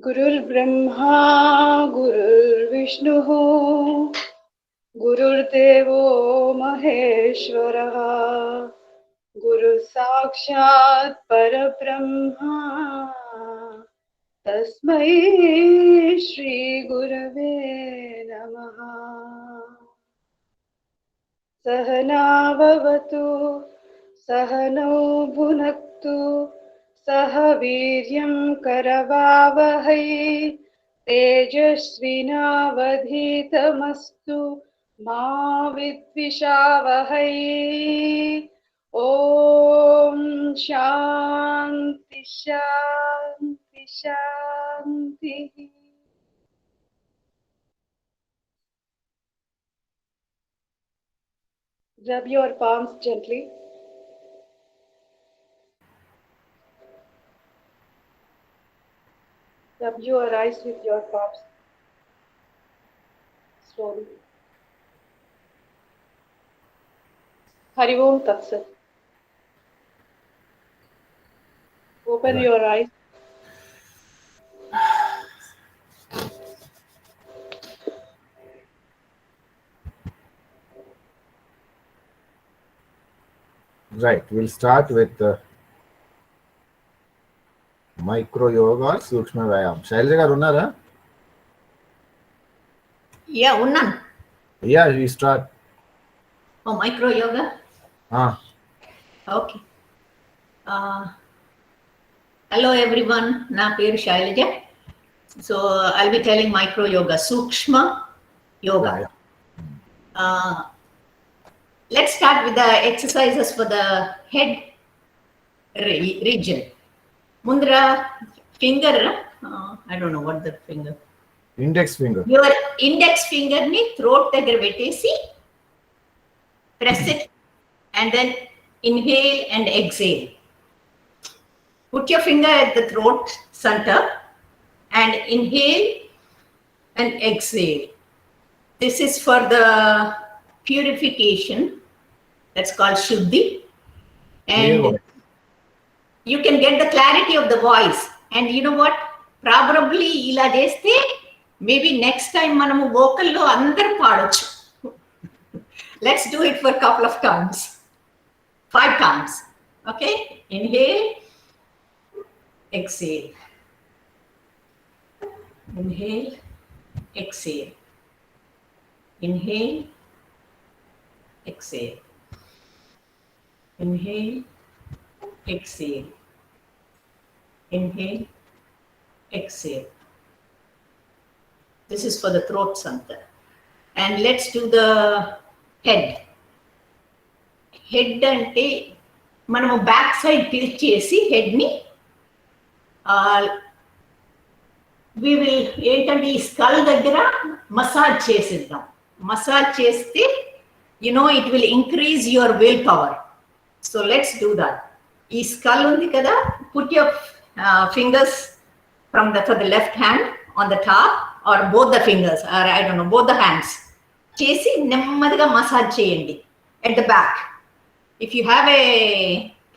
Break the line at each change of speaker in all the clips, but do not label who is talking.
गुरुर्ब्रह्मा गुरुर्विष्णुः गुरुर्देवो महेश्वरः गुरुः साक्षात् परब्रह्मा तस्मै श्रीगुरवे नमः। सहना भवतु सहनौ भुनक्तु सह वीर्यं करवावहै तेजस्विनावधीतमस्तु मा विद्विषावहै। ॐ शान्ति शान्ति शान्तिः। Rub your palms gently. Rub your eyes with your palms slowly. Hari Om Tat Sat. Open
Right.
your eyes.
Right. We'll start with micro yoga or Sukshma Vyayam. Shailaja garu unnara?
Yeah, unnan.
Yeah, we start.
Oh, micro yoga. Okay. Hello everyone. Na peru Shailaja. So I'll be telling micro yoga, Sukshma yoga. Let's start with the exercises for the head region. Mundra finger. I don't know what the finger.
Index finger.
Your index finger ni throat దగ్గర పెట్టేసి press it and then inhale and exhale. Put your finger at the throat center and inhale and exhale. This is for the purification. That's called Shuddhi. And you can get the clarity of the voice. And you know what? Probably ila chesthe maybe next time manamu vocal lo andaru padochu. Let's do it for a couple of times. 5 times. Okay? Inhale, exhale. Inhale, exhale. Inhale, exhale. Inhale, exhale. Inhale, exhale. This is for the throat center. And let's do the head. Head ante manamu back side tilt chesi head ni we will ఏంటంటే ఈ skull దగ్గర massage చేసిద్దాం. Massage చేస్తే you know it will increase your willpower. So let's do that. ఈ skull ఉంది కదా, put your fingers for the left hand on the top or both the fingers or I don't know both the hands చేసి నెమ్మదిగా massage చేయండి at the back. If you have a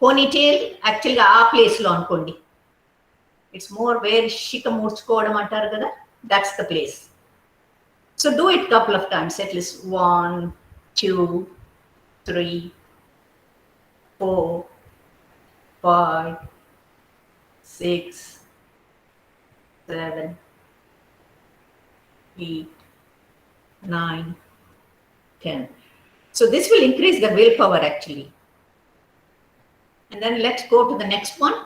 ponytail actually ఆ place లో అనుకోండి. It's more where shika murchukovam antaru kada, that's the place. So do it couple of times, at least 1 2 3 4 5 6 7 8 9 10. So this will increase the willpower actually. And then let's go to the next one.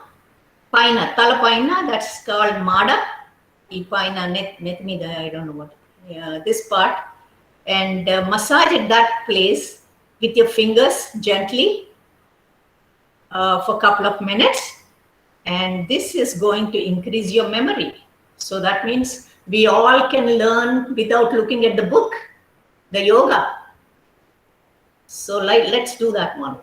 Paina, tala paina, that's called mada. E paina net mida, I don't know what. This part. And massage at that place with your fingers gently for a couple of minutes. And this is going to increase your memory. So that means we all can learn without looking at the book, the yoga. So let's do that one.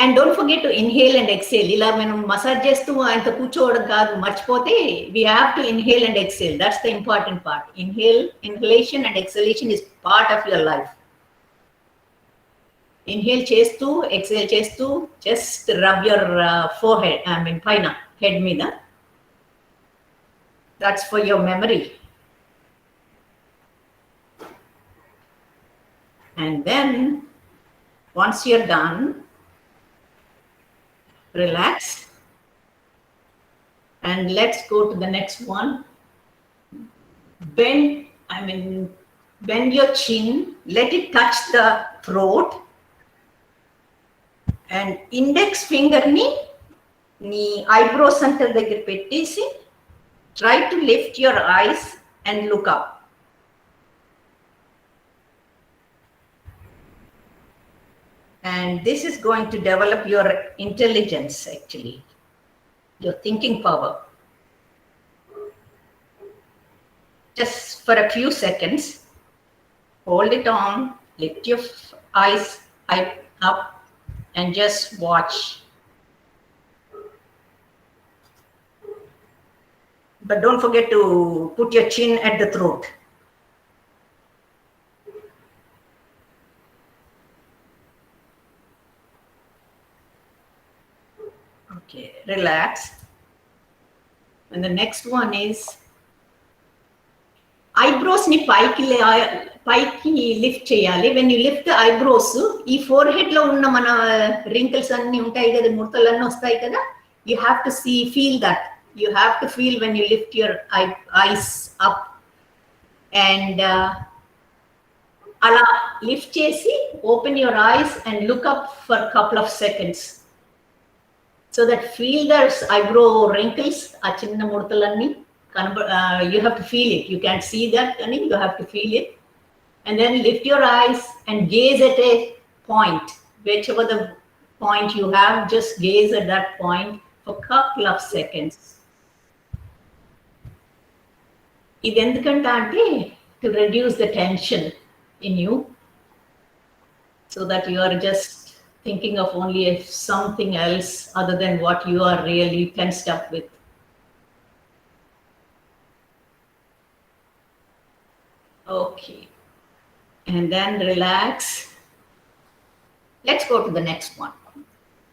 And don't forget to inhale and exhale. ఇలా మనం massage చేస్తూ ఆయనతో కూర్చోవడం కాదు, మర్చిపోతే we have to inhale and exhale. That's the important part. Inhalation and exhalation is part of your life. Inhale చేస్తూ, exhale చేస్తూ, just rub your forehead, I mean పైన head mida. That's for your memory. And then once you're done, relax. And let's go to the next one. Bend your chin, let it touch the throat. And index finger ni eyebrow center దగ్గర పెట్టేసి try to lift your eyes and look up. And this is going to develop your intelligence, actually, your thinking power. Just for a few seconds, hold it on, lift your eyes up, and just watch. But don't forget to put your chin at the throat. Okay, relax. And the next one is eyebrows ni paiki lift cheyali. When you lift the eyebrows, ee forehead lo unna mana wrinkles anni untayi kada, murtalanni vastayi kada. You have to feel that. You have to feel when you lift your eyes up. And ala lift chesi, open your eyes and look up for a couple of seconds. So that feel there's eyebrow wrinkles, a chinna murtalanni. You have to feel it. You can't see that, you have to feel it. And then lift your eyes and gaze at a point. Whichever the point you have, just gaze at that point for a couple of seconds. ఇది ఎందుకంటే అంటే to reduce the tension in you, so that you are just thinking of only something else other than what you are really tensed up with. Okay, and then relax. Let's go to the next one.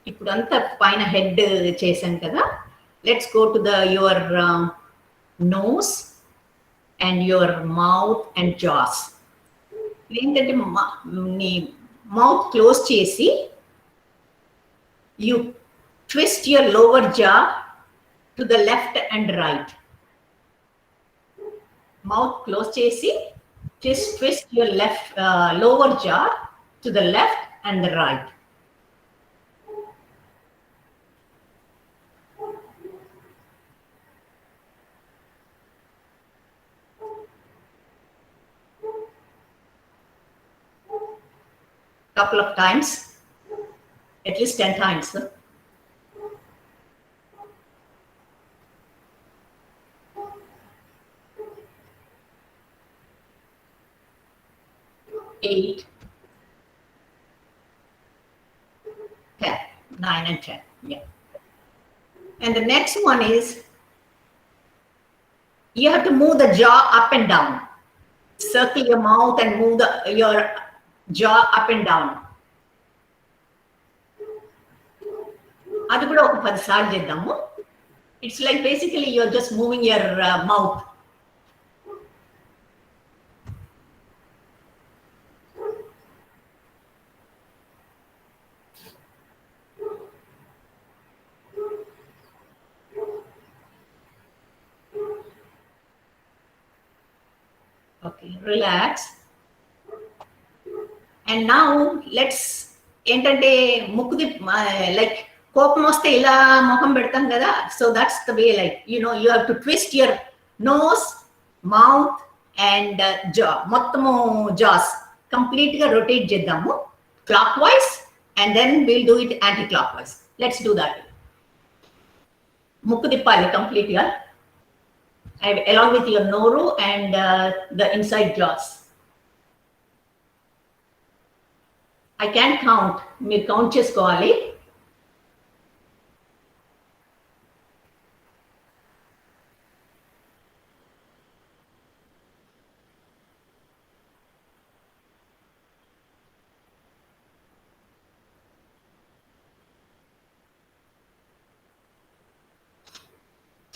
ఇప్పుడంతా పైన head చేశాం కదా. Let's go to your nose and your mouth and jaws. ఏంటంటే నీ mouth close చేసి you twist your lower jaw to the left and right. Mouth close chesi, just twist your lower jaw to the left and the right. Couple of times, at least 10 times. 8, 10, 9 and 10. Yeah. And the next one is you have to move the jaw up and down. Circle your mouth and move your jaw up and down. అది కూడా ఒక 10 సార్లు చేద్దాము. It's like basically you're just moving your mouth. Okay, relax. And now let's ఏంటంటే ముక్కుది like కోపం వస్తే ఇలా ముఖం పెడతాం కదా. So that's the way, like, you have to twist your nose, mouth and jaw. మొత్తము jaws complete గా rotate చేద్దాము clockwise, and then we'll do it anti-clockwise. Let's do that. ముక్కు తిప్పాలి complete గా along with your noru and the inside jaws. I can't count. మీరు count చేసుకోవాలి.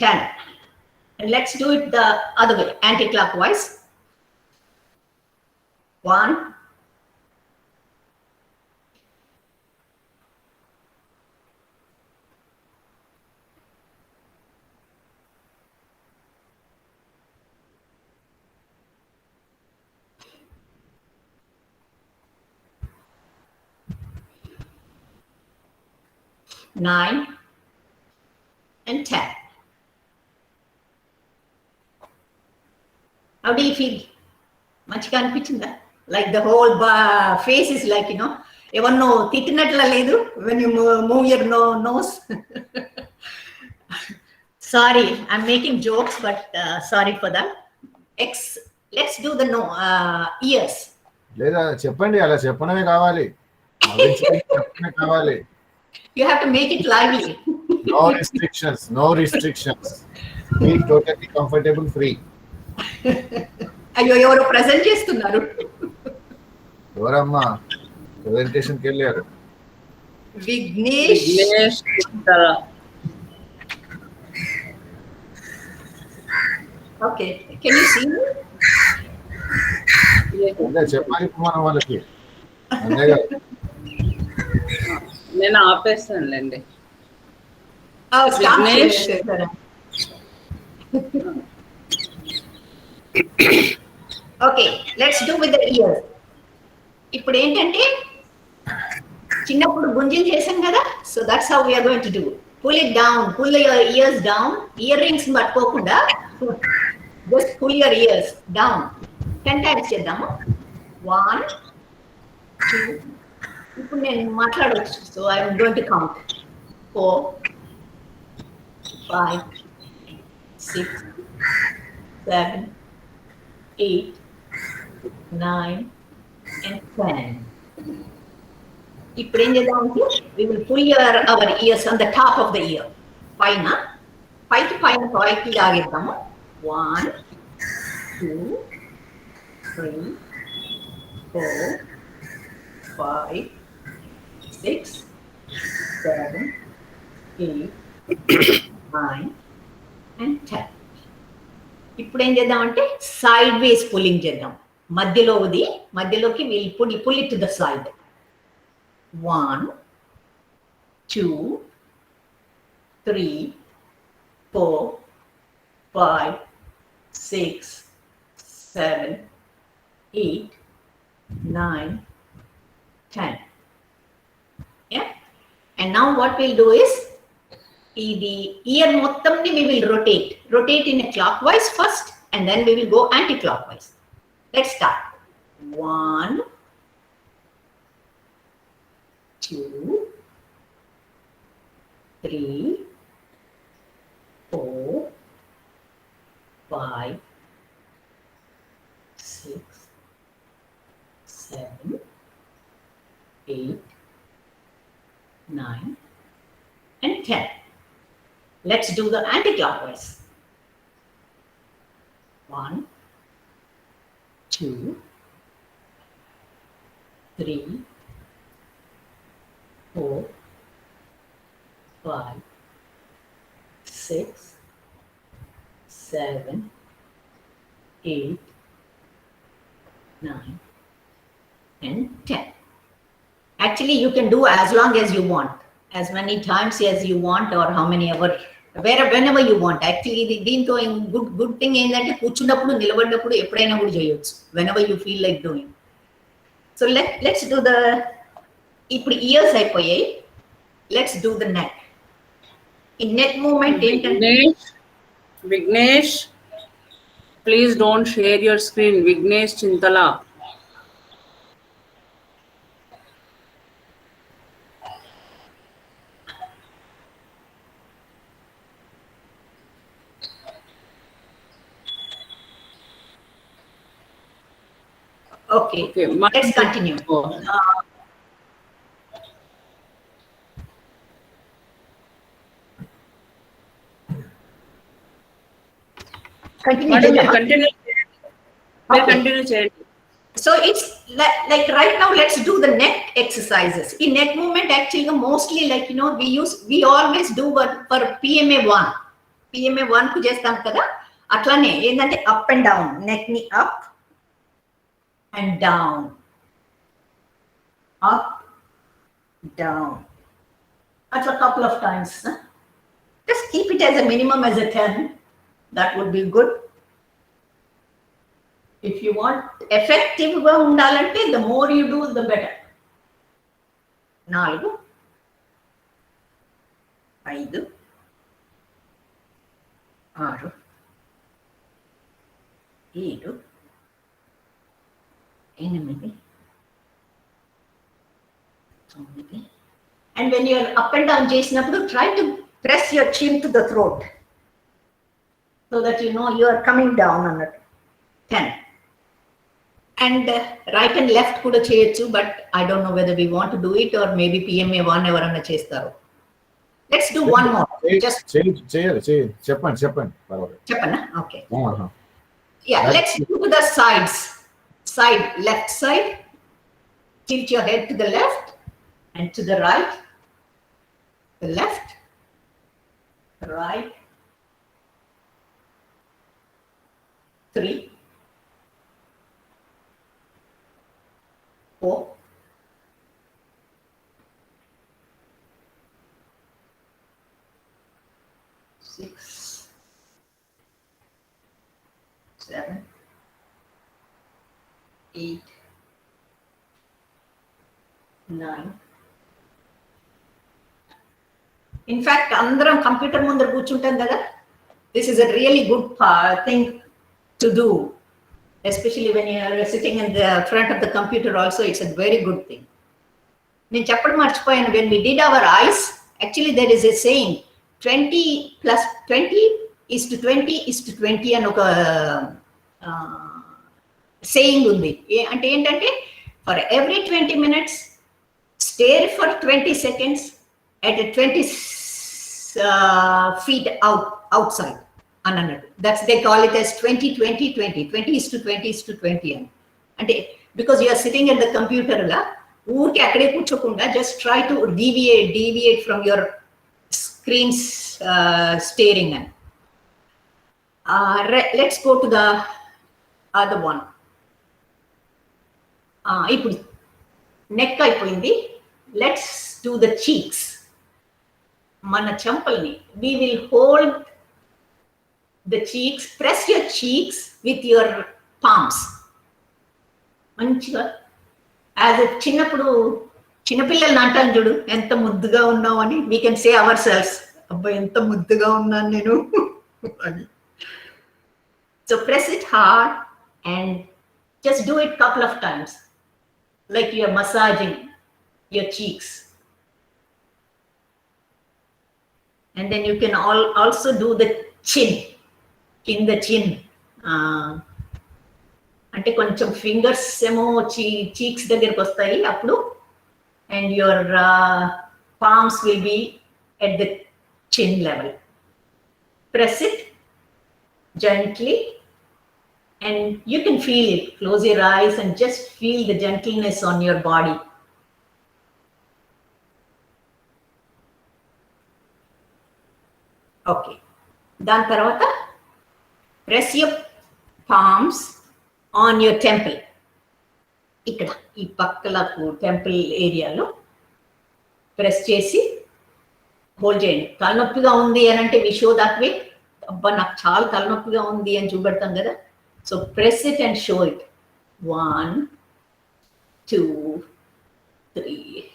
10. And let's do it the other way, anti-clockwise. 1, 9, and 10. How do you feel? మంచిగా అనిపించిందా? Like the whole face is like, ఎవరినో తిట్టినట్ల లేదు when you move your nose. Sorry, I'm making jokes, but sorry for that. Let's do the ears.
లేదా చెప్పండి, అలా చెప్పడమే కావాలి. చెప్పడమే కావాలి.
You have to make it lively.
No restrictions, no restrictions. Be totally comfortable, free.
అయ్యో ఎవరో present చేస్తున్నారు.
ఎవరమ్మా ప్రెజెంటేషన్కి వెళ్ళారు?
Vignesh. Okay, can you see me?
అదే చెప్పాలి మనం వాళ్ళకి. అంతే కదా.
నేను ఆపేస్తానులేండి.
Vignesh. Okay, let's do with the ears. ఇప్పుడు ఏంటంటే చిన్నప్పుడు గుంజిల్ చేసాం కదా, so that's how we're going to do. Pull it down, pull your ears down. Earrings పట్టుకోకుండా just pull your ears down. 10 times చేద్దాము. 1, 2. ఇప్పుడు నేను మాట్లాడవచ్చు, so I'm going to count. 4, 5, 6, 7, 8, 9, and 10. ఇప్పుడు ఏం చేద్దామంటే we will pull our ears on the top of the ear. పైకి లాగేద్దాము. 1, 2, 3, 4, 5, 6, 7, 8, 9, and 10. ఇప్పుడు ఏం చేద్దామంటే సైడ్ వేస్ పుల్లింగ్ చేద్దాం. మధ్యలోకి we'll pull it to the side. 1, 2, 3, 4, 5, 6, 7, 8, 9, 10. Yeah, and now what we'll do is the ear mottamni we will rotate in a clockwise first, and then we will go anti-clockwise. Let's start. 1, 2, 3, 4, 5, 6, 7, 8, 9, and 10. Let's do the anti-clockwise. 1, 2, 3, 4, 5, 6, 7, 8, 9, and 10. Actually, you can do as long as you want, as many times as you want, or how many ever, whenever you want. Actually, దీంతో good thing ఏంటంటే కూర్చున్నప్పుడు నిలబడినప్పుడు ఎప్పుడైనా కూడా చేయొచ్చు, whenever you feel like doing. So let's do the, ఇప్పుడు years అయిపోయాయి. Let's do the neck. In neck movement ఏంటంటే
Vignesh, please don't share your screen. Vignesh Chintala.
Okay, let's continue. Continue. So it's like right now, let's do the neck exercises. In neck movement, actually, mostly like, we always do for PMA 1. PMA 1 కు చేస్తాం కదా, అట్లానే ఏంటంటే up and down, neck ని up and down, up down, అట్లా couple of times. Just keep it as a minimum as a 10. That would be good. If you want effective గా ఉండాలంటే the more you do the better. 4 5 6 7 8 9. And when you are up and down చేసినప్పుడు try to press your chin to the throat so that you know you are coming down on it. 10. And right and left కూడా చేయొచ్చు, but I don't know whether we want to do it or maybe PMA 1 ఎవరన్నా చేస్తారు. Let's do one more. Just
చేయాలి చెప్పండి పర్వాలేదు.
చెప్పనా? Okay.
ఆహా.
Yeah, let's do the sides. Side, left side. Tilt your head to the left and to the right. The left, right. 3, 4, 6, 7, 8, 9. In fact, అందరం computer ముందర కూర్చుంటాం కదా. This is a really good thing to do, especially when you are sitting in the front of the computer also. It's a very good thing. నేను చెప్పడం మర్చిపోయాను, when we did our eyes, actually there is a saying 20 plus 20 is to 20 is to 20 అని ఒక saying ఉంది. అంటే ఏంటంటే for every 20 minutes stare for 20 seconds at a 20 feet outside అని అన్నట్టు. That's they call it as 20 20 20 20 is to 20 is to 20 అని. అంటే because you are sitting at the computer లా ఊరికి అక్కడే కూర్చోకుండా just try to deviate from your screen staring అని. Let's go to the other one. ఇప్పుడు neck అయిపోయింది. Let's do the cheeks. మన చెంపల్ని we will hold the cheeks, press your cheeks with your palms మంచిగా. As చిన్నప్పుడు చిన్నపిల్లల్ని అంటాను చూడు, ఎంత ముద్దుగా ఉన్నావు అని. We can say our cells, అబ్బాయి ఎంత ముద్దుగా ఉన్నాను నేను అని. So press it hard and just do it couple of times like you are massaging your cheeks. And then you can also do the chin, in the chin. అంటే కొంచెం fingers ఏమో cheeks దగ్గరికి వస్తాయి అప్పుడు, and your palms will be at the చిన్ level. Press it gently and you can feel it. Close your eyes and just feel the gentleness on your body. Okay, దాని తర్వాత press your palms on your temple. ఇక్కడ ఈ పక్కలకు temple ఏరియాలో press చేసి hold చేయండి. తలనొప్పిగా ఉంది అని అంటే వి షో దట్ వే. అబ్బా నాకు చాలా తలనొప్పిగా ఉంది అని చూపెడతాం కదా. So press it and show it. 1 2 3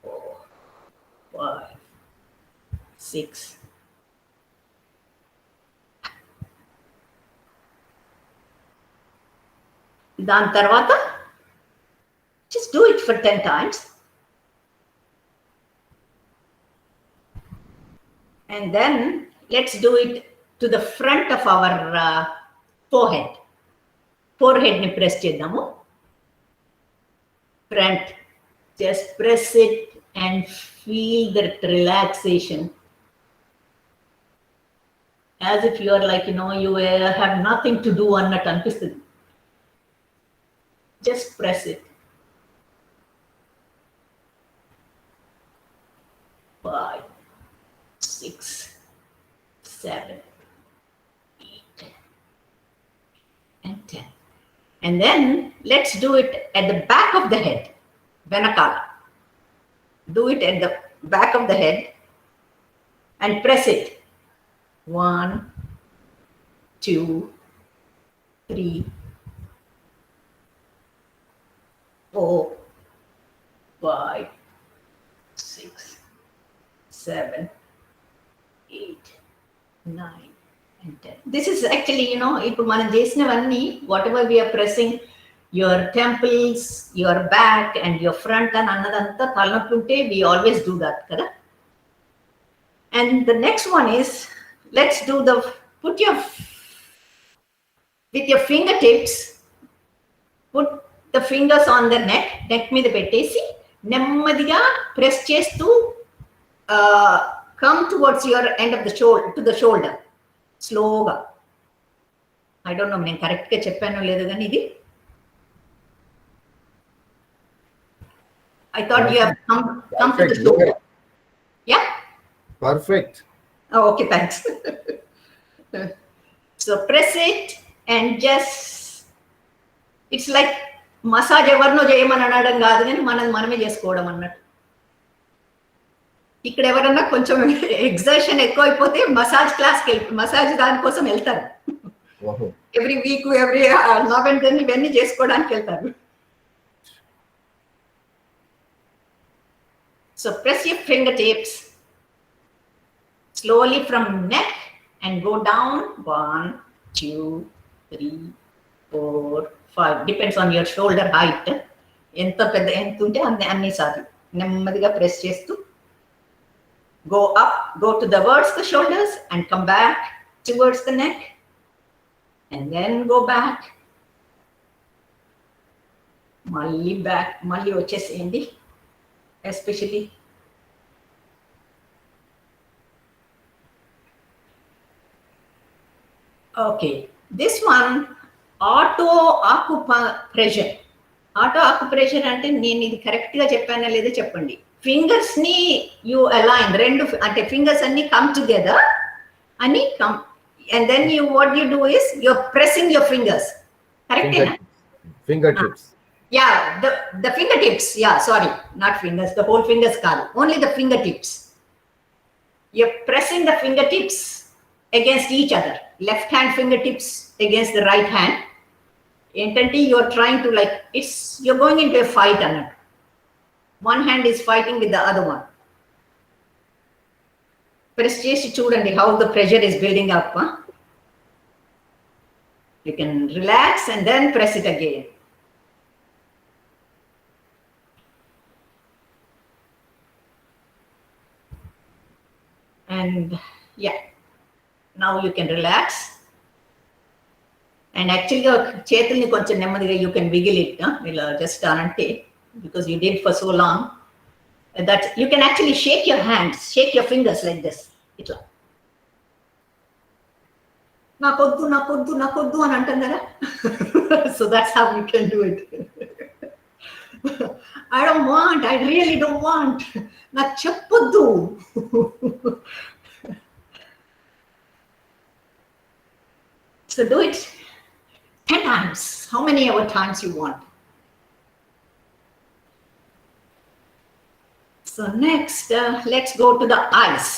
4 5 6. దాని తర్వాత just do it for 10 times. And then let's do it to the front of our forehead. Forehead ni press చేద్దాము. Front. Just press it and feel that relaxation. As if you are like, you have nothing to do అన్నట్టు అనిపిస్తుంది. Just press it. 5 6 And then let's do it at the back of the head. Venakala. Do it at the back of the head and press it. 1, 2, 3, 4, 5, 6, 7, 8, 9, and 10. This is actually, ఇప్పుడు మనం చేసినవన్నీ, whatever we are pressing, your temples, your back and your front and అన్నదంతా తలనొప్పి ఉంటే we always do that కదా. And the next one is, let's do with your fingertips, put the fingers on the neck మీద పెట్టేసి నెమ్మదిగా press చేస్తూ come towards your end of the shoulder, to the shoulder, slowగా. I don't know నేను కరెక్ట్గా చెప్పానో లేదో కానీ ఇది I thought you have come to the shoulder. Yeah?
Perfect.
Oh, okay, thanks. So press it and just, it's like massage ఎవర్నో చేయమని అనడం కాదు కానీ మనమే చేసుకోవడం అన్నట్టు. ఇక్కడ ఎవరన్నా కొంచెం ఎగ్జర్షన్ ఎక్కువ అయిపోతే మసాజ్ దానికోసం వెళ్తారు. Every week every now and then ఇవన్నీ చేసుకోవడానికి వెళ్తారు. So press your fingertips slowly from neck and go down. 1, 2, 3, 4, 5. Depends on your shoulder height. ఎంత ఉంటే అన్ని సార్లు నెమ్మదిగా ప్రెస్ చేస్తూ go up, go towards the shoulders and come back towards the neck and then go back. మళ్ళీ వచ్చేసేయండి. Especially okay, this one auto acupressure అంటే నేను ఇది కరెక్ట్ గా చెప్పానా లేదా చెప్పండి. ఫింగర్స్ ని యు అలైన్, రెండు అంటే ఫింగర్స్ అన్ని కమ్ టుగెదర్ అని come, and then what you do is you're pressing your fingers. Correct?
Fingertips.
Yeah, the fingertips. Yeah, sorry, not fingers. The whole fingers kaadu. Only the fingertips. You're pressing the fingertips against each other. Left hand fingertips against the right hand. Intently, you're trying to you're going into a fight on it. One hand is fighting with the other one. Press chesi chudandi how the pressure is building up. Huh? You can relax and then press it again. And yeah, now you can relax. And actually చేతుల్ని కొంచెం నెమ్మదిగా you can wiggle it, ఇలా just అంటే, because you did for so long that you can actually shake your hands, shake your fingers like this, itla nakoddu అని అంటాం కదా. So that's how you can do it. I don't want, I really don't want, నాకు చెప్పొద్దు. So do it 10 times, how many ever times you want. So next, let's go to the eyes.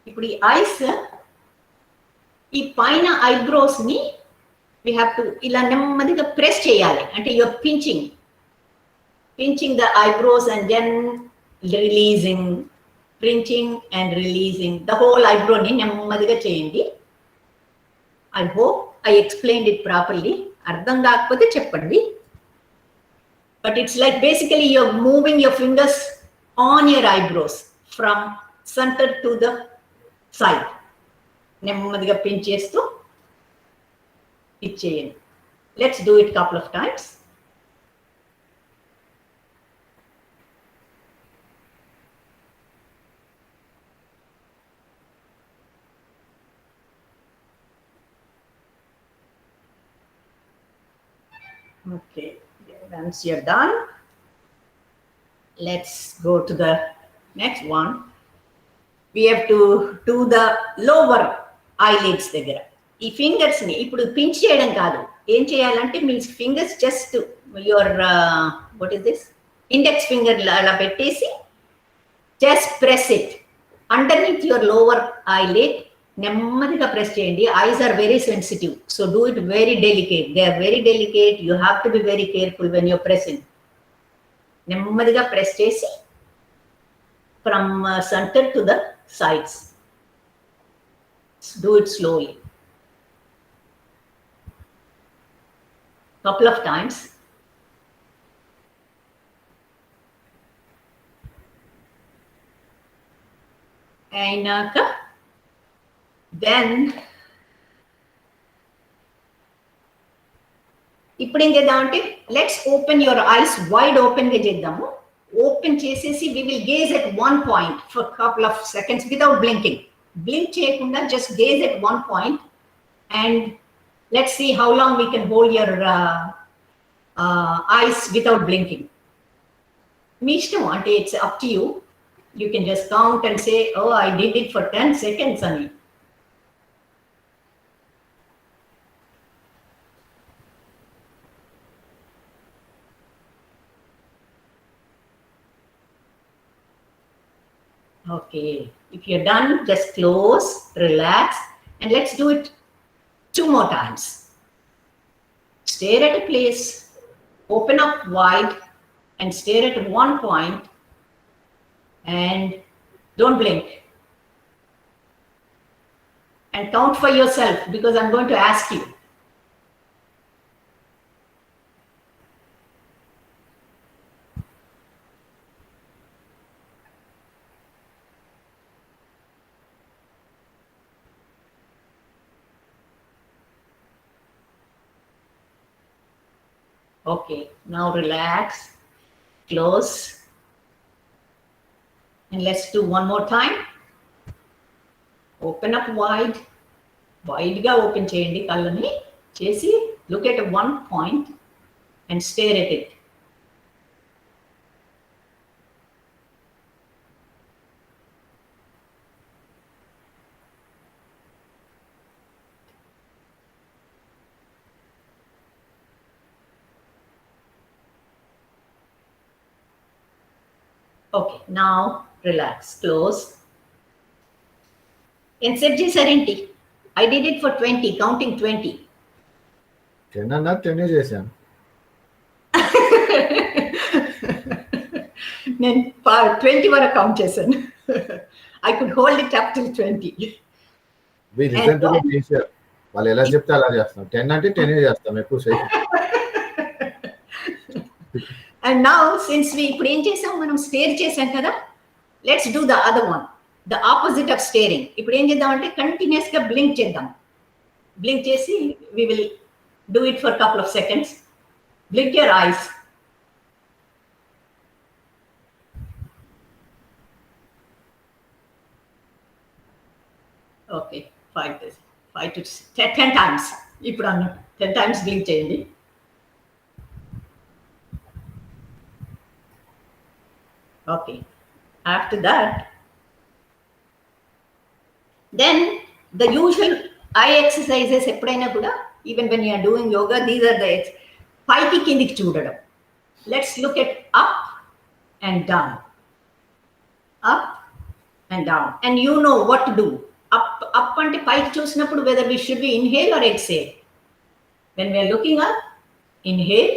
ఇప్పుడు ఈ ice, ఈ పైన eyebrows ని we have to ఇలా నెమ్మదిగా press చేయాలి. అంటే you're pinching the eyebrows and then releasing, pinching and releasing the whole eyebrow ని నెమ్మదిగా చేయండి. I hope I explained it properly. అర్థం కాకపోతే చెప్పండి. But it's like basically you're moving your fingers on your eyebrows from center to the side. నెమ్మదిగా pinch చేస్తూ ఇచ్చేయండి. Let's do it couple of times. Okay, once you're done, let's go to the next one. We have to do the lower eyelids దగ్గర. ఈ fingers ని ఇప్పుడు pinch చేయడం కాదు, ఏం చేయాలంటే మీ fingers just your what is this index finger అలా పెట్టేసి just press it underneath your lower eyelid. నెమ్మదిగా ప్రెస్ చేయండి. Eyes are very sensitive, so do it very delicate. They are very delicate. You have to be very careful when you're pressing. నెమ్మదిగా press చేసి from centre to the sides. Do it slowly. Couple of times. అయినాక then ఇప్పుడు ఏం చేద్దామంటే let's open your ice wide open గా చేద్దాము. Open చేసేసి we will gaze at one point for couple of seconds without blinking. Blink చేయకుండా just gaze at one point and let's see how long we can hold your eyes without blinking. మీ ఇష్టం, అంటే it's up to you. You can just count and say, oh, I did it for 10 seconds only. Okay, if you're done, just close, relax, and let's do it 2 more times. Stare at a place, open up wide, and stare at one point. And don't blink. And count for yourself because I'm going to ask you. Okay, now relax, close. And let's do one more time. Open up wide. Wide ga open cheyandi kallani. Chesi look at one point and stare at it. Okay, now relax, close. Enset చేశారేంటి? I did it for 20, counting 20.
10 అన్నా 10 చేశాను.
నేను 20 వరకు count చేశాను. I could hold it up till 20.
We listen to the teacher. వాళ్ళు ఎలా చెప్తే అలా చేస్తాం. 10 అంటే 10 చేస్తాం ఎక్కువ సేపు.
And now since we ఇప్పుడు ఏం చేసాం, మనం స్టేర్ చేసాం కదా, let's do the other one, the opposite of staring. ఇప్పుడు ఏం చేద్దాం అంటే కంటిన్యూస్ గా బ్లింక్ చేద్దాం. బ్లింక్ చేసి we will do it for a couple of seconds. Blink your eyes. Okay, 5 to 10 times. ఇప్పుడు అన్న 10 times blink చేయండి. Okay, after that, then the usual eye exercises ఎప్పుడైనా కూడా, even when you are doing yoga, these are the పైకి కిందికి చూడడం. Let's look at up and down, up and down, and you know what to do. Up అంటే పైకి చూసినప్పుడు whether we should be inhale or exhale. When we are looking up, inhale.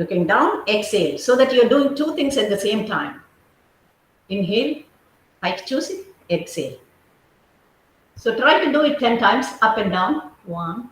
Looking down, exhale, so that you're doing 2 things at the same time. Inhale, hike, choose it, exhale. So try to do it 10 times, up and down. 1,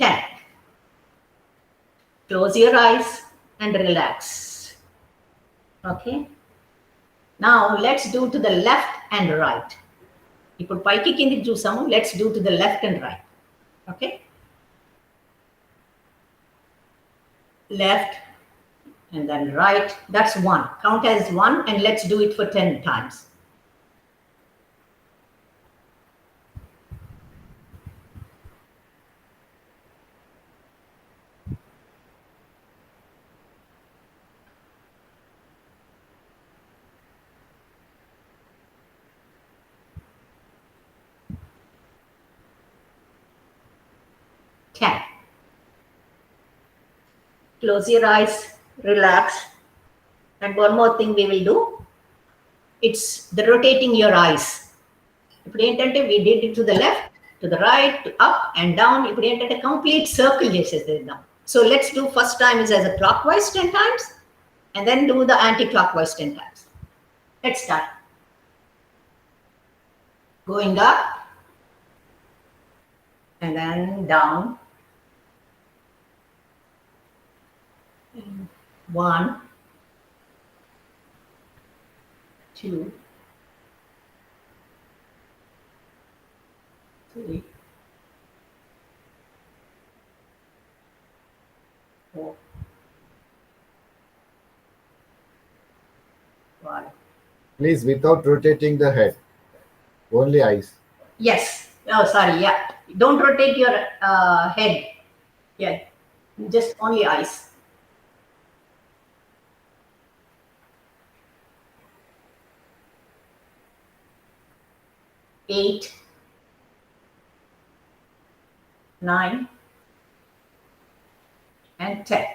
10. Close your eyes and relax. Okay. Now let's do to the left and right. ఇప్పుడు పైకి కిందికి చూసాము, let's do to the left and right. Okay. Left, and then right. That's 1. Count as 1 and let's do it for 10 times. Close your eyes, relax. And one more thing we will do. It's the rotating your eyes. We did it to the left, to the right, to up and down. A complete circle. So let's do first time is as a clockwise 10 times and then do the anti-clockwise 10 times. Let's start. Going up and then down. 1, 2, 3, 4, 5.
Please, without rotating the head, only eyes.
Yes. Oh, sorry. Yeah. Don't rotate your head. Yeah. Just only eyes. 8, 9, and 10.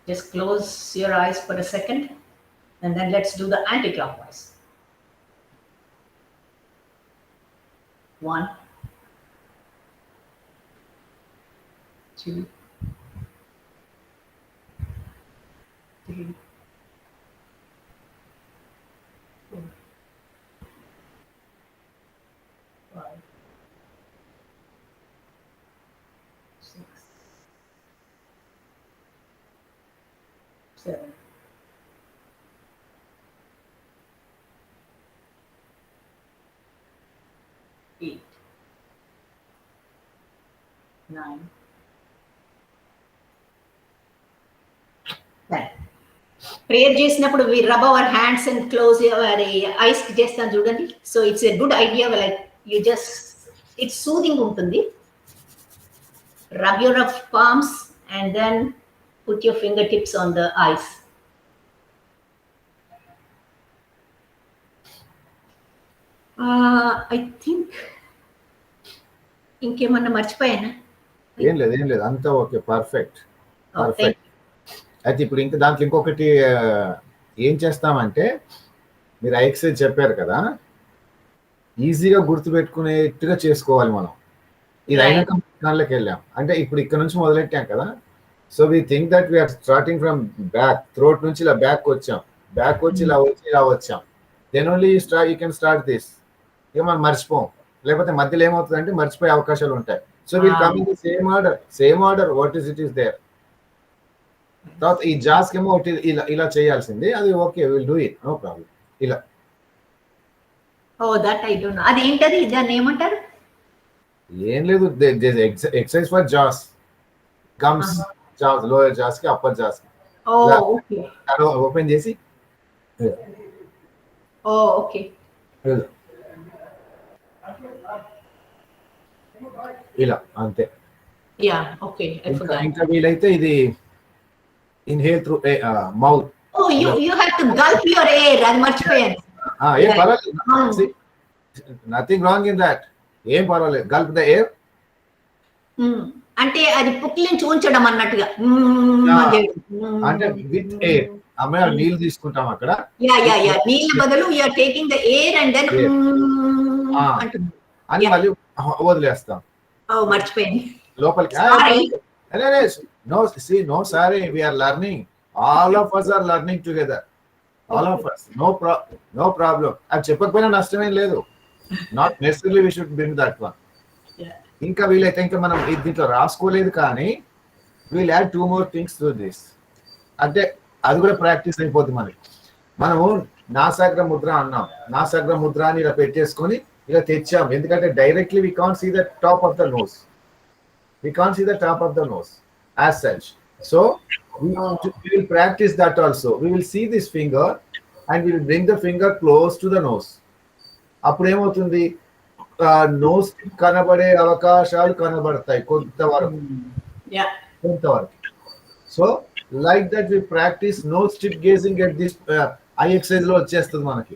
Just close your eyes for a second and then let's do the anti-clockwise. 1, 2, 3, 4, 5, 6, 7, 8, 9, 10. Prayer చేసినప్పుడు we rub our hands and close your eyes చేస్తాం చూడండి. So it's a good idea, like you just, it's soothing ఉంటుంది. Rub your palms and then put your fingertips on the eyes. I think ఇంకేమన్నా మర్చిపోయానా?
ఏం లేదు అంతా okay, perfect. అయితే ఇప్పుడు ఇంకా దాంట్లో ఇంకొకటి ఏం చేస్తామంటే, మీరు ఎక్సర్సైజ్ చెప్పారు కదా, ఈజీగా గుర్తుపెట్టుకునేట్టుగా చేసుకోవాలి మనం. ఇది అయినాక దానిలోకి వెళ్ళాం అంటే ఇప్పుడు ఇక్కడ నుంచి మొదలెట్టాం కదా. So we think that we're starting from back, throat నుంచి ఇలా బ్యాక్ వచ్చి ఇలా వచ్చాం. Then only you can start this. ఇక మనం మర్చిపోం, లేకపోతే మధ్యలో ఏమవుతుంది అంటే మర్చిపోయే అవకాశాలు ఉంటాయి. So we'll come in the same order what is it is there. తర్వాత ఈ జాస్ కేమో ఒకటి ఇలా చేయాల్సింది, అది okay, will do it, no problem. ఇలా
దట్ ఐ డోంట్ నో, అది ఏంటది, దాన్ని ఏమంటారు?
ఏం లేదు, exercise for jaws, gums, jaws, lower jaws కి అప్పర్ జాస్ కి.
ఓకే,
ఓపెన్ చేసి
ఓకే,
ఇలా అంతే.
Yeah okay.
ఇంకా వీలైతే ఇది inhale through mouth.
you have to gulp your air, అది మర్చిపోయాను.
ఏం పర్వాలేదు, నథింగ్ రాంగ్ ఇన్ దట్, ఏం పర్వాలేదు. గల్ప్ ద ఎయిర్
అంటే అది పుక్కిలించి ఉంచడం అన్నట్టుగా,
అంటే విత్ ఎయిర్. అమ్మాయి నీళ్ళు తీసుకుంటాం అక్కడ,
నీళ్ళ బదులు you are taking the air and then
అని మళ్ళీ వదిలేస్తాం.
మర్చిపోయాను
లోపలికి. No sorry, we are learning, all of us are learning together, all of us, no problem. అది చెప్పకపోయినా నష్టమేం లేదు, not necessarily we should bring that one. ఇంకా వీలైతే ఇంకా మనం దీంట్లో రాసుకోలేదు కానీ we'll add 2 more things to this. అంటే అది కూడా ప్రాక్టీస్ అయిపోతుంది మనకి. మనము నాసాగ్ర ముద్ర అన్నాం, నాసాగ్ర ముద్ర అని ఇలా పెట్టేసుకొని ఇలా తెచ్చాం, ఎందుకంటే directly we can't see the top of the nose as such. So we will practice that also. We will see this finger and we will bring the finger close to the nose. అప్పుడు ఏమవుతుంది, nose కనబడే అవకాశాలు కనబడతాయి కొంతవరకు.
Yeah.
కొంతవరకు. So like that we practise nose tip gazing at this eye exercise లో వచ్చేస్తుంది మనకి.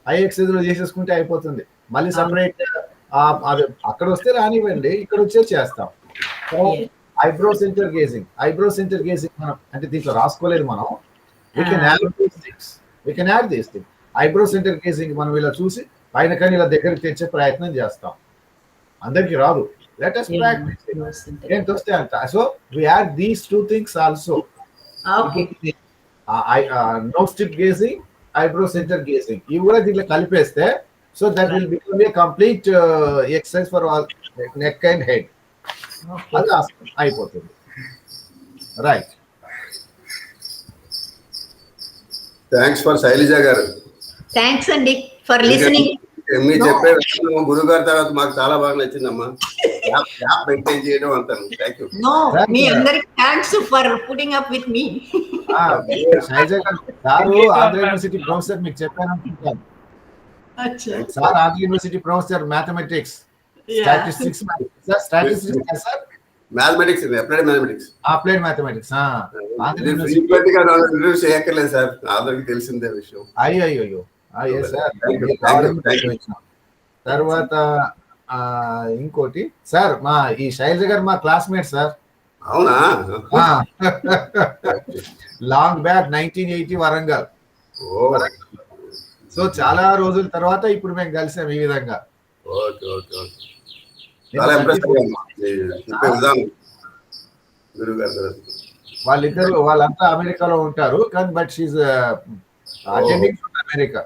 ఐ ఎక్సర్సైజ్ లో చేసేసుకుంటే అయిపోతుంది. మళ్ళీ సపరేట్ అది అక్కడ వస్తే రానివ్వండి, ఇక్కడ వచ్చే చేస్తాం. ఐబ్రో సెంటర్ గేజింగ్ మనం అంటే దీంట్లో రాసుకోలేదు మనం. we can add these things. Eyebrow centre gauging మనం ఇలా చూసి పైన కానీ ఇలా దగ్గరికి తెచ్చే ప్రయత్నం చేస్తాం. అందరికి రాదు. Let us practice. ఎంత వస్తే అంత. So we add these two things also.
Okay.
Nose strip gazing, eyebrow center gazing. ఇవి కూడా దీంట్లో కలిపేస్తే so that will become a complete exercise for all neck and head. అది అయిపోతుంది. రైట్.
థ్యాంక్స్ ఫర్ శైలజ గారు.
థ్యాంక్స్ అండి ఫర్ లిసనింగ్.
మీరు చెప్పే గురువు గారి తర్వాత మాకు చాలా బాగా నచ్చిందమ్మా. మెయింటైన్ చేయడం అంటాను. Thank you.
నో, మీ అందరికి thanks for putting up with me.
Sir Andhra university professor, మీకు చెప్పాను అనుకుంటాను. Sir Andhra university professor mathematics, statistics sir.
Mathematics,
applied mathematics.
చేయక్కర్లేదు సార్, అందరికి తెలిసిందే విషయం.
అయ్యో తర్వాత ఇంకోటి సార్, మా ఈ శైలజ గారు మా క్లాస్మేట్ సార్.
అవునా?
Long back 1980 Warangal. సో చాలా రోజుల తర్వాత ఇప్పుడు మేము కలిసాం ఈ విధంగా. వాళ్ళంతా అమెరికాలో ఉంటారు కానీ but she's attending from America.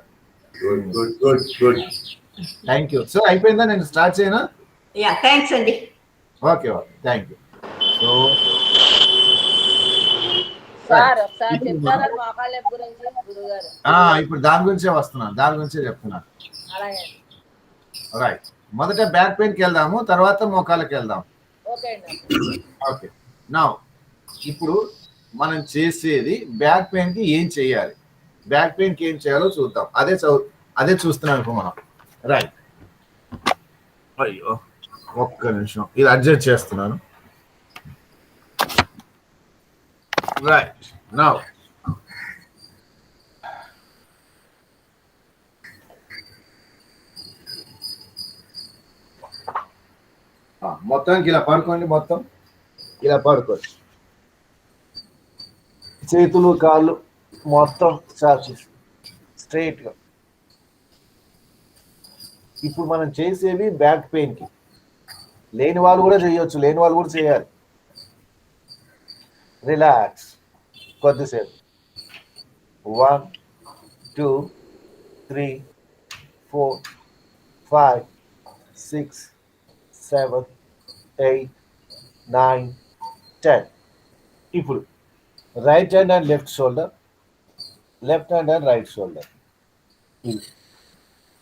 Thank you. So అయిపోయిందా, నేను స్టార్ట్ చేయనా?
థ్యాంక్స్ అండి.
Okay thank you. సో ఇప్పుడు దాని గురించే వస్తున్నాను, దాని గురించే చెప్తున్నాను. రైట్. మొదట బ్యాక్ పెయిన్కి వెళ్దాము, తర్వాత మోకాళ్ళకి వెళ్దాం. ఓకే. నా ఇప్పుడు మనం చేసేది బ్యాక్ పెయిన్కి ఏం చేయాలి, బ్యాక్ పెయిన్కి ఏం చేయాలో చూద్దాం. అదే చూస్తున్నాం ఇప్పుడు మనం. రైట్. అయ్యో ఒక్క నిమిషం, ఇది అడ్జస్ట్ చేస్తున్నాను. రైట్. నౌ మొత్తానికి ఇలా పడుకోండి, మొత్తం ఇలా పడుకోండి. చేతులు కాళ్ళు మొత్తం చాచి స్ట్రైట్గా. ఇప్పుడు మనం చేసేవి బ్యాక్ పెయిన్కి. లేని వాళ్ళు కూడా చేయొచ్చు, లేని వాళ్ళు కూడా చేయాలి. రిలాక్స్ కొద్దిసేపు. 1 2 3 4 5 6 7 8 9 10. ఇప్పుడు right hand and left shoulder, left hand and right shoulder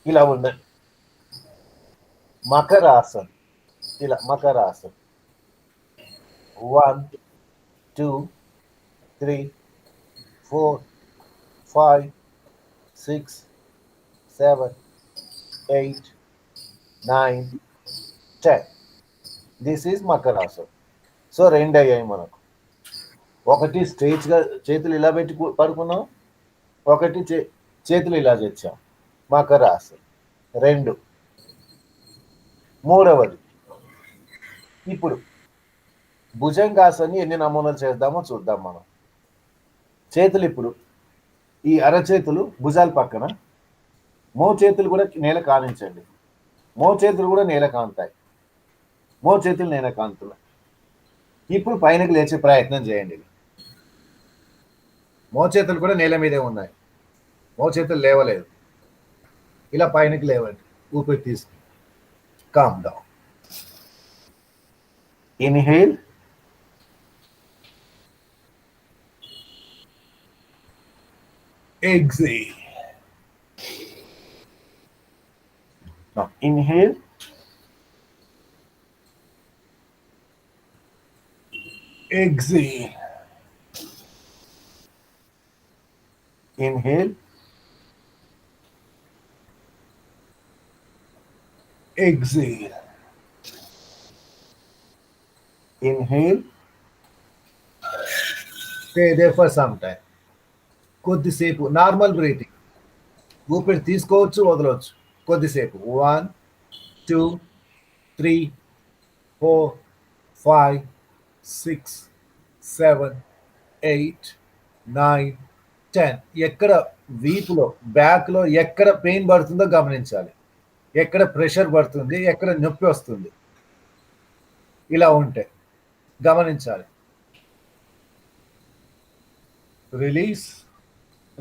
ఇలా ఉన్నాయి. మకరాసన్, ఇలా Makarasan. 1 2 3 4 5 6 7 8 9 10. This is Makarasan. So రెండు అయ్యాయి మనకు. ఒకటి స్ట్రైట్గా చేతులు ఇలా పెట్టి పడుకున్నాం, ఒకటి చేతులు ఇలా తెచ్చాం, మకరాసన్. 2. మూడవది ఇప్పుడు భుజంగాసన్ని ఎన్ని నమూనాలు చేద్దామో చూద్దాం మనం. చేతులు ఇప్పుడు ఈ అరచేతులు భుజాల పక్కన, మోచేతులు కూడా నేల కానించండి. మోచేతులు కూడా నేల కాంతాయి, మోచేతులు నేల కాంతున్నాయి. ఇప్పుడు పైనకి లేచే ప్రయత్నం చేయండి. మోచేతులు కూడా నేల మీదే ఉన్నాయి, మోచేతులు లేవలేదు. ఇలా పైనకి లేవండి, ఊపిరి తీసుకు. Calm down. Inhale. Exhale. Now inhale. Exhale. Inhale. Exhale. Inhale. Stay there for some time. కొద్దిసేపు నార్మల్ బ్రీతింగ్. ఊపిరి తీసుకోవచ్చు, వదలవచ్చు. కొద్దిసేపు 1 2 3 4 5 6 7 8 9 10. ఎక్కడ వీపులో బ్యాక్లో ఎక్కడ పెయిన్ పడుతుందో గమనించాలి. ఎక్కడ ప్రెషర్ పడుతుంది, ఎక్కడ నొప్పి వస్తుంది, ఇలా ఉంటే గమనించాలి. Release,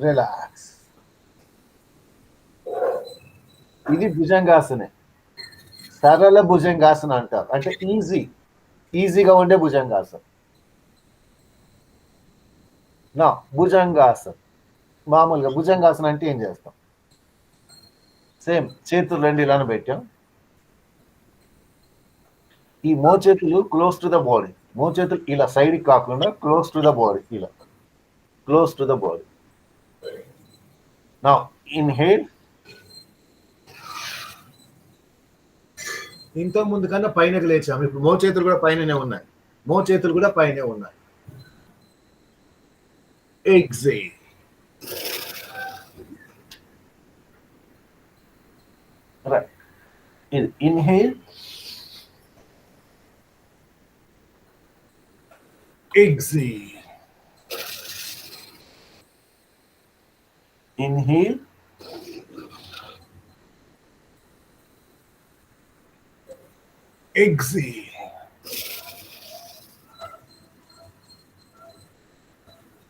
relax. ఇది భుజంగాసనే. సరళ భుజంగాసన అంటారు. అంటే ఈజీగా ఉండే భుజంగాసన. నా భుజంగాసన మామూలుగా భుజంగాసన అంటే ఏం చేస్తాం? సేమ్ చేతులు రెండు ఇలానే పెట్టాం. ఈ మోచేతులు క్లోజ్ టు ద బాడీ. మోచేతులు ఇలా సైడ్కి కాకుండా క్లోజ్ టు ద బాడీ, ఇలా క్లోజ్ టు ద బాడీ. నా ఇన్హేల్. ఇంత ముందు కన్నా పైనకి లేచాము. ఇప్పుడు మోచేతులు కూడా పైననే ఉన్నాయి. మోచేతులు కూడా పైనే ఉన్నాయి. ఎగ్జేల్. రైట్. ఇది inhale. Exhale. Inhale. Exhale.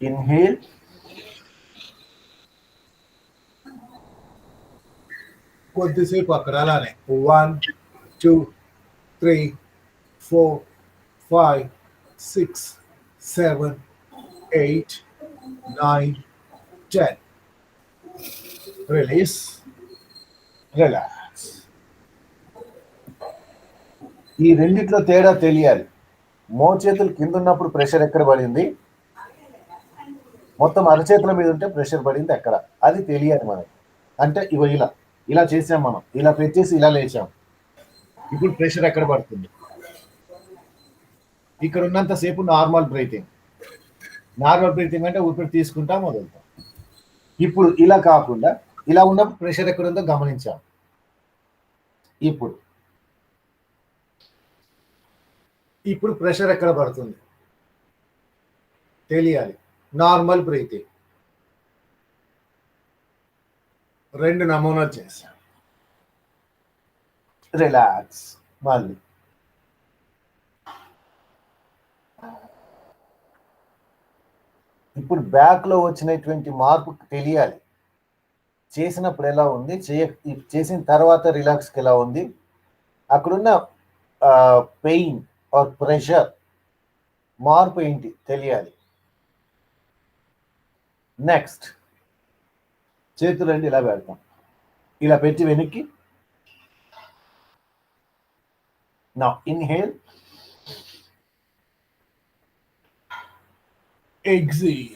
Inhale. కొద్దిసేపు అక్కడ అలానే 1 2 3 4 5 6 7 8 9 10. Release, relax. ఈ రెండిట్లో తేడా తెలియాలి. మోచేతులు కింద ఉన్నప్పుడు ప్రెషర్ ఎక్కడ పడింది, మొత్తం అరచేతుల మీద ఉంటే ప్రెషర్ పడింది ఎక్కడ, అది తెలియాలి మనకి. అంటే ఇలా చేసాం మనం, ఇలా పెట్టేసి ఇలా లేచాం. ఇప్పుడు ప్రెషర్ ఎక్కడ పడుతుంది? ఇక్కడ ఉన్నంతసేపు నార్మల్ బ్రీతింగ్. నార్మల్ బ్రీతింగ్ అంటే ఊపిరి తీసుకుంటాం, వదులుతాం. ఇప్పుడు ఇలా కాకుండా ఇలా ఉన్నప్పుడు ప్రెషర్ ఎక్కడ ఉందో గమనించాం. ఇప్పుడు ప్రెషర్ ఎక్కడ పడుతుంది తెలియాలి. Normal breathing. 2 నమూనాలు చేశాం. రిలాక్స్. మళ్ళీ ఇప్పుడు బ్యాక్ లో వచ్చినటువంటి మార్పు తెలియాలి. చేసినప్పుడు ఎలా ఉంది, చేసిన తర్వాత రిలాక్స్కి ఎలా ఉంది, అక్కడున్న పెయిన్ ఆర్ ప్రెషర్ మార్పు ఏంటి తెలియాలి. నెక్స్ట్ చేతులు అండి ఇలా పెడతాం. ఇలా పెట్టి వెనక్కి. నా ఇన్హేల్. ఎగ్జేల్.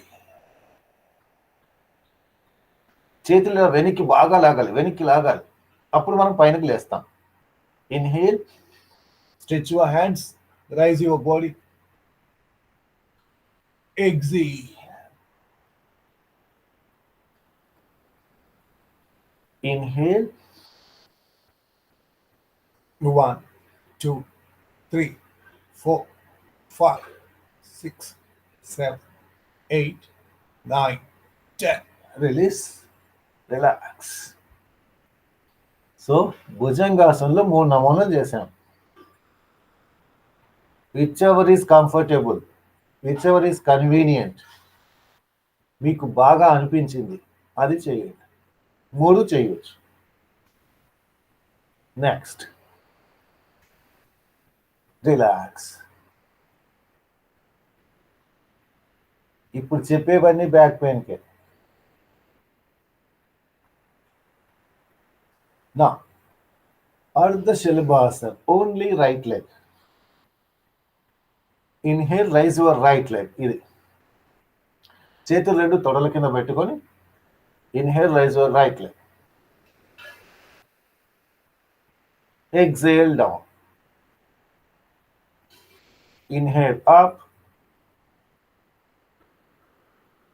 చేతులు వెనక్కి బాగా లాగాలి, వెనక్కి లాగాలి. అప్పుడు మనం పైనకి లేస్తాం. Inhale. Stretch your hands, rise your body. Exhale. Inhale. 1 2 3 4 5 6 7 8 9 10. Release, relax. So భుజంగాసనంలో 3 నమూనాలు చేశాం. Whichever is comfortable, whichever is convenient, మీకు బాగా అనిపించింది అది చేయండి. 3 చేయవచ్చు. Next relax. ఇప్పుడు చెప్పేవన్నీ బ్యాక్ పెయిన్కే. నా Ardha Shalabhasan, only right leg. Inhale, rise your right leg. ఇది చేతులు రెండు తొడల కింద పెట్టుకొని inhale, rise your right leg. Exhale down. Inhale up.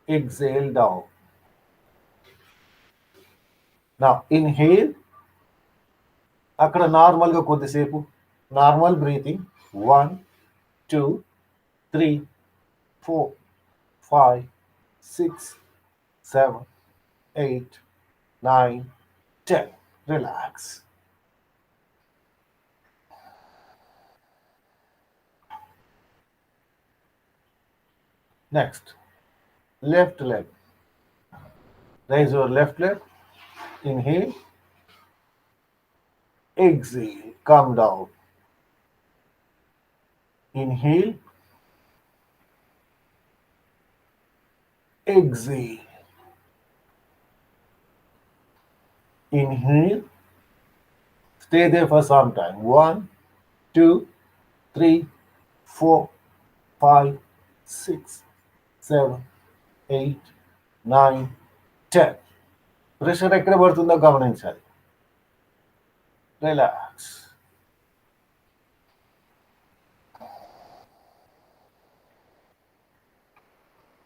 Exhale down. Now inhale. అక్కడ నార్మల్గా కొద్దిసేపు normal breathing. 1 2 3 4 5 6 7 8 9 10. Relax. Next, left leg. Raise your left leg. Inhale. Exhale. Come down. Inhale. Exhale. Inhale. Stay there for some time. 1 2 3 4 5 6 7 8 9 10. Pressure ఎక్కడ పడుతుందో గమనించాలి. Relax.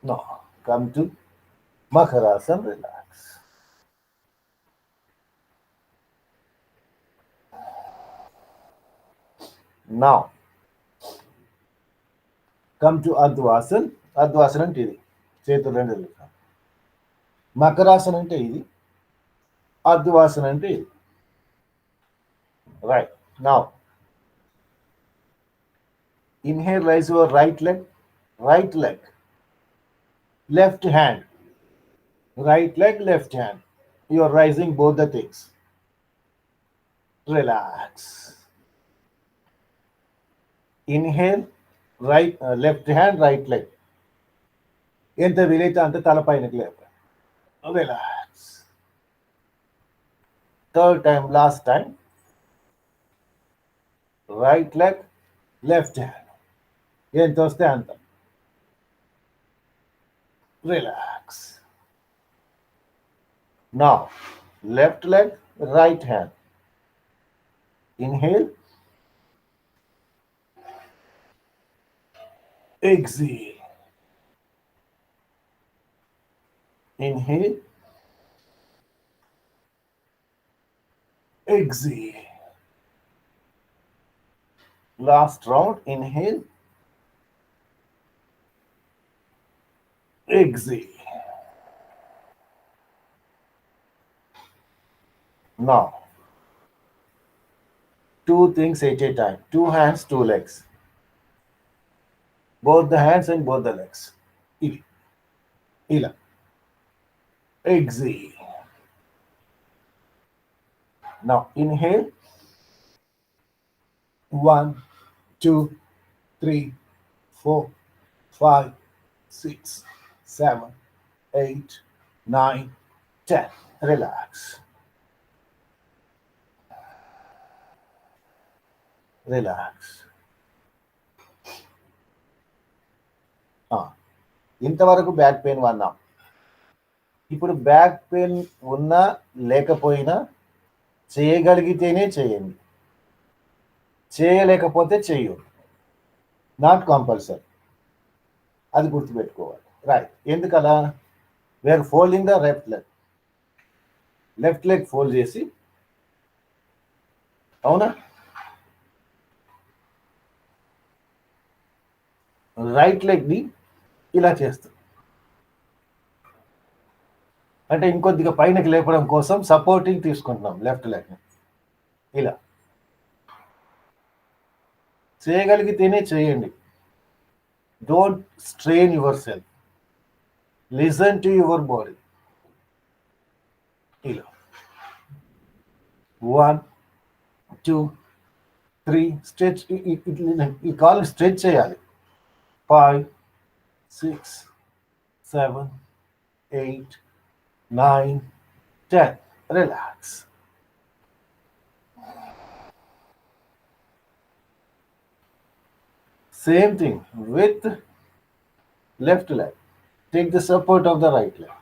Now come to Makarasana. Relax. Now come to Ardhvasana. Ardhvasana అంటే ఇది, చేతులు రెండు ఎదురుగా. మకరాసన అంటే ఇది, అర్ధవాసన అంటే ఇది. Right. Now inhale, rise your right leg. Right leg, left hand. Right leg, left hand. You are rising both the things. Relax. Inhale, right, left hand, right leg. ఎంత వీలైతే అంత తలపైనకి లేపాలి. Relax. Third time, last time. Right leg, left hand. ఎంత వస్తే అంత. Relax. Now, left leg, right hand. Inhale. Exhale. Inhale. Exhale. Last round. Inhale. Exhale. Now, two things at a time. 2 hands, 2 legs. Both the hands and both the legs. Ila. Exhale. Now, inhale. 1 2 3 4 5 6 7 8 9 10. Relax. Relax. ఇంతవరకు back pain అన్నాం. ఇప్పుడు back pain ఉన్నా లేకపోయినా చేయగలిగితేనే చేయండి, చేయలేకపోతే చెయ్యొద్దు. Not compulsory. అది గుర్తుపెట్టుకోవాలి. రైట్. ఎందుకలా? We're folding the left leg. Left leg fold చేసి, అవునా, రైట్ లెగ్ని ఇలా చేస్తాం. అంటే ఇంకొద్దిగా పైనకి లేపడం కోసం సపోర్టింగ్ తీసుకుంటున్నాం లెఫ్ట్ లెగ్ని. ఇలా చేయగలిగితేనే చేయండి. Don't strain your self. Listen to your body. ఇలా 1 2 3 స్ట్రెచ్. ఈ కాల్ స్ట్రెచ్ చేయాలి. 5 6 7 8 9 10. Relax. Same thing with left leg. Take the support of the right leg.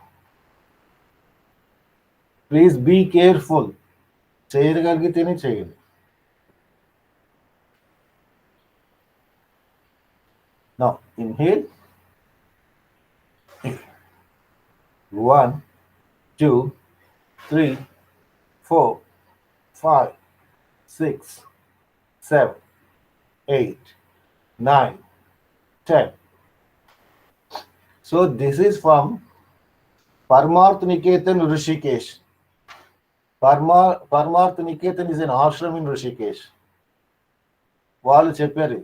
Please be careful. చేయగలిగితేనే చేయండి. Now inhale. 1, 2, 3, 4, 5, 6, 7, 8, 9, 10. So this is from Parmarth Niketan Rishikesh. Parmarth Niketan is an ashram in Rishikesh. వాళ్ళు చెప్పారు.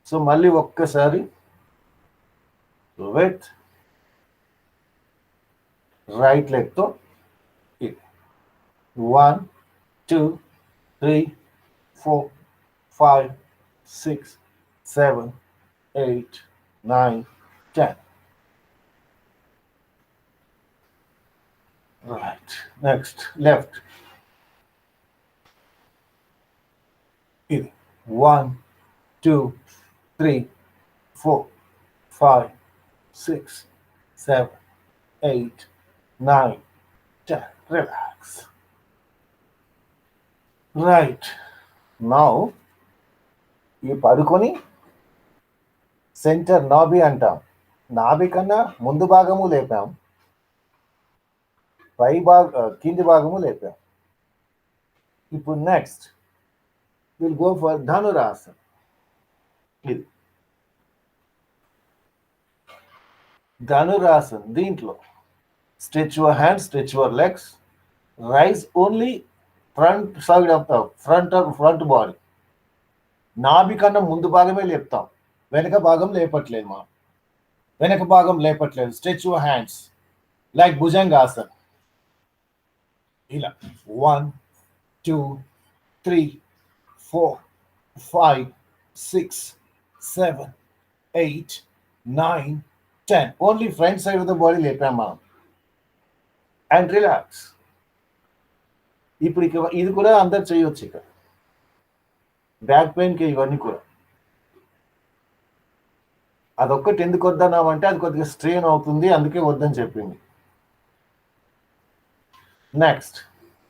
So మళ్ళీ ఒక్కసారి with right leg తో 1, 2, 3, 4, 5, 6, 7, 8, 9, 10. Right. Next, left. 1, 2, 3, 4, 5, 6, 7, 8, 9, 10. Relax. Right. Now, ఈ పడుకొని centre నాభి అంటాం. నాభి కన్నా ముందు భాగము లేపాం, కింది భాగము లేపాం. ఇప్పుడు next will go for Dhanurasan. ఇది ధనురాసన్. దీంట్లో stretch your hands, stretch your legs, raise only front side of the front body. నాభి కన్నా ముందు భాగమే లేపుతాం, వెనక భాగం లేపట్లేదు. మనం వెనక భాగం లేపట్లేదు. Stretch your hands like Bhujangasan. ఇలా 1, 2, 3, 4, 5, 6, 7, 8, 9, 10. Only front side of the body లేపాం మనం. And relax. ఇప్పుడు ఇది కూడా అందరు చేయొచ్చు. ఇక బ్యాక్ పెయిన్కి ఇవన్నీ కూడా. అదొక్కటి ఎందుకు వద్దన్నామంటే అది కొద్దిగా స్ట్రెయిన్ అవుతుంది, అందుకే వద్దని చెప్పింది. నెక్స్ట్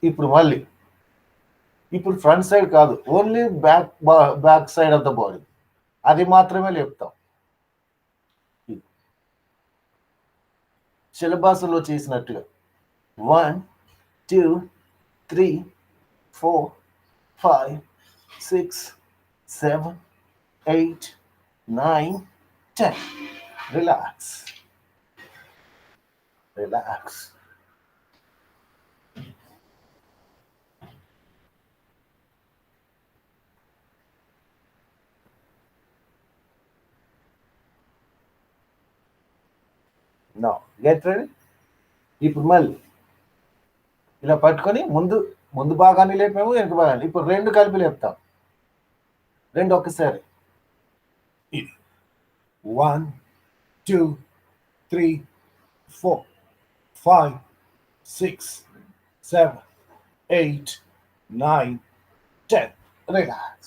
ఇప్పుడు మళ్ళీ ఇప్పుడు ఫ్రంట్ సైడ్ కాదు, only back side of the body, అది మాత్రమే లేపుతాం. శలభాసంలో చేసినట్టుగా 1, 2, 3, 4, 5, 6, 7, 8, 9, 10. Relax. Relax. Now, get ready. ఇప్పుడు మళ్ళీ ఇలా పట్టుకొని ముందు భాగాన్ని లేపాము, వెనక భాగాన్ని. ఇప్పుడు రెండు కలిపి లేపుతాం. రెండు ఒక్కసారి. 1, 2, 3, 4, 5, 6, 7, 8, 9, 10. Relax.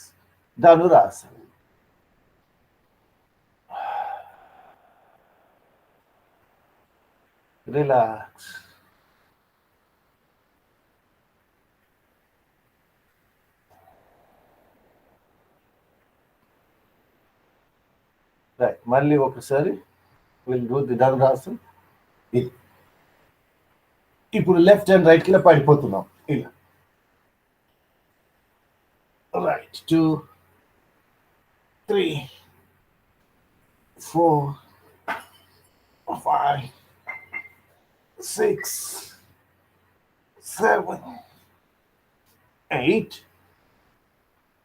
ధనురాసన్. Relax. రైట్. మళ్ళీ ఒకసారి విల్ డూ ది ధనురాసన్. ఇది ఇప్పుడు లెఫ్ట్ అండ్ రైట్ కింద పడిపోతున్నాం. ఇలా రైట్. 2, 3, 4, 5, 6, 7, 8,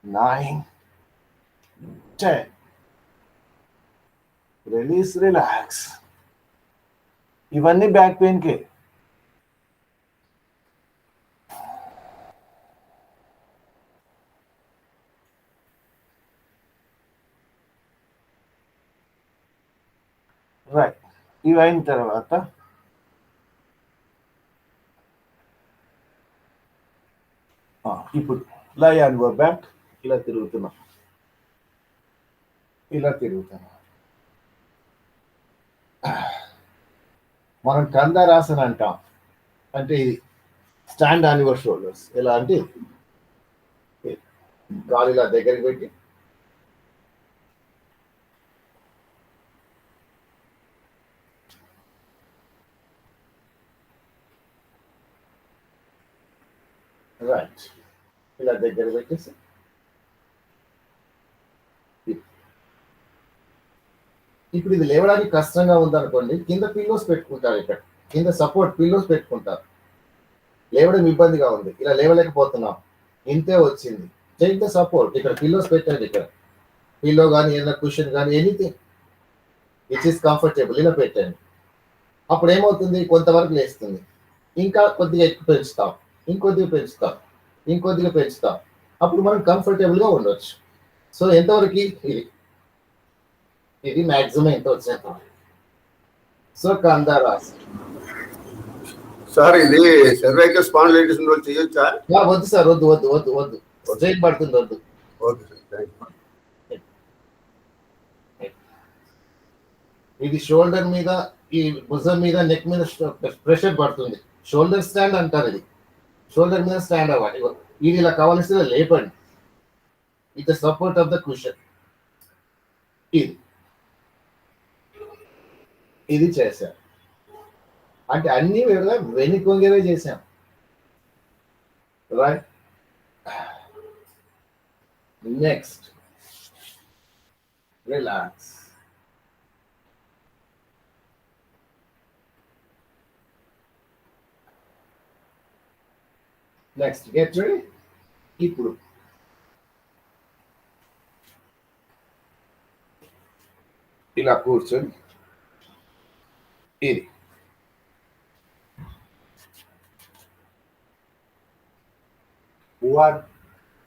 9, 10. Release, relax. ఇవన్నీ బ్యాక్ పెయిన్కే. రైట్. ఇవి అయిన తర్వాత ఇప్పుడు లై ఆన్ యువర్ బ్యాక్. ఇలా తిరుగుతున్నాం. ఇలా తిరుగుతాను. మనం కందరాసన అంటాం. అంటే ఇది స్టాండ్ ఆన్ యువర్ షోల్డర్స్. ఎలా అంటే కాలు ఇలా దగ్గరికి పెట్టి రైట్ ఇలా దగ్గర పెట్టేసి ఇప్పుడు ఇది లేవడానికి కష్టంగా ఉందనుకోండి, కింద పిల్లోస్ పెట్టుకుంటారు. ఇక్కడ కింద సపోర్ట్ పిల్లోస్ పెట్టుకుంటారు. లేవడం ఇబ్బందిగా ఉంది, ఇలా లేవలేకపోతున్నాం, ఇంతే వచ్చింది, టేక్ ద సపోర్ట్. ఇక్కడ పిల్లోస్ పెట్టండి. ఇక్కడ పిల్లో కానీ ఏదైనా కుషన్ కానీ ఎనీథింగ్ విచ్ ఇస్ కంఫర్టబుల్ ఇలా పెట్టండి. అప్పుడు ఏమవుతుంది, కొంతవరకు లేస్తుంది. ఇంకా కొద్దిగా ఎక్కువ పెంచుతాం, ఇంకొద్దిగా పెంచుతాం, ఇంకొద్దిగా పెంచుతాం. అప్పుడు మనం కంఫర్టబుల్గా ఉండొచ్చు. సో ఎంతవరకు ఇది మ్యాక్సిమం ఎంత వచ్చేంత. సో కందారాసన.
సార్ ఇది సర్వైకల్ స్పాండిలైటిస్ రోజు చేయొచ్చా?
వద్దు సార్, వద్దు వద్దు వద్దు వద్దు, స్ట్రెయిన్ పడుతుంది, వద్దు.
Okay sir, thank you.
ఇది షోల్డర్ మీద, ఈ భుజం మీద, నెక్ మీద ప్రెషర్ పడుతుంది. షోల్డర్ స్టాండ్ అంటారు. ఇది షోల్డర్ మీద స్టాండ్ అవ్వాలి. ఇది ఇలా కావాల్సిన లేపండి with the support of the cushion. ఇది చేశాం అంటే అన్ని వెనుకొంగేవే చేశాం. Right. Next relax. Next get ready. ఇప్పుడు ఇలా కూర్చొని ఇది 1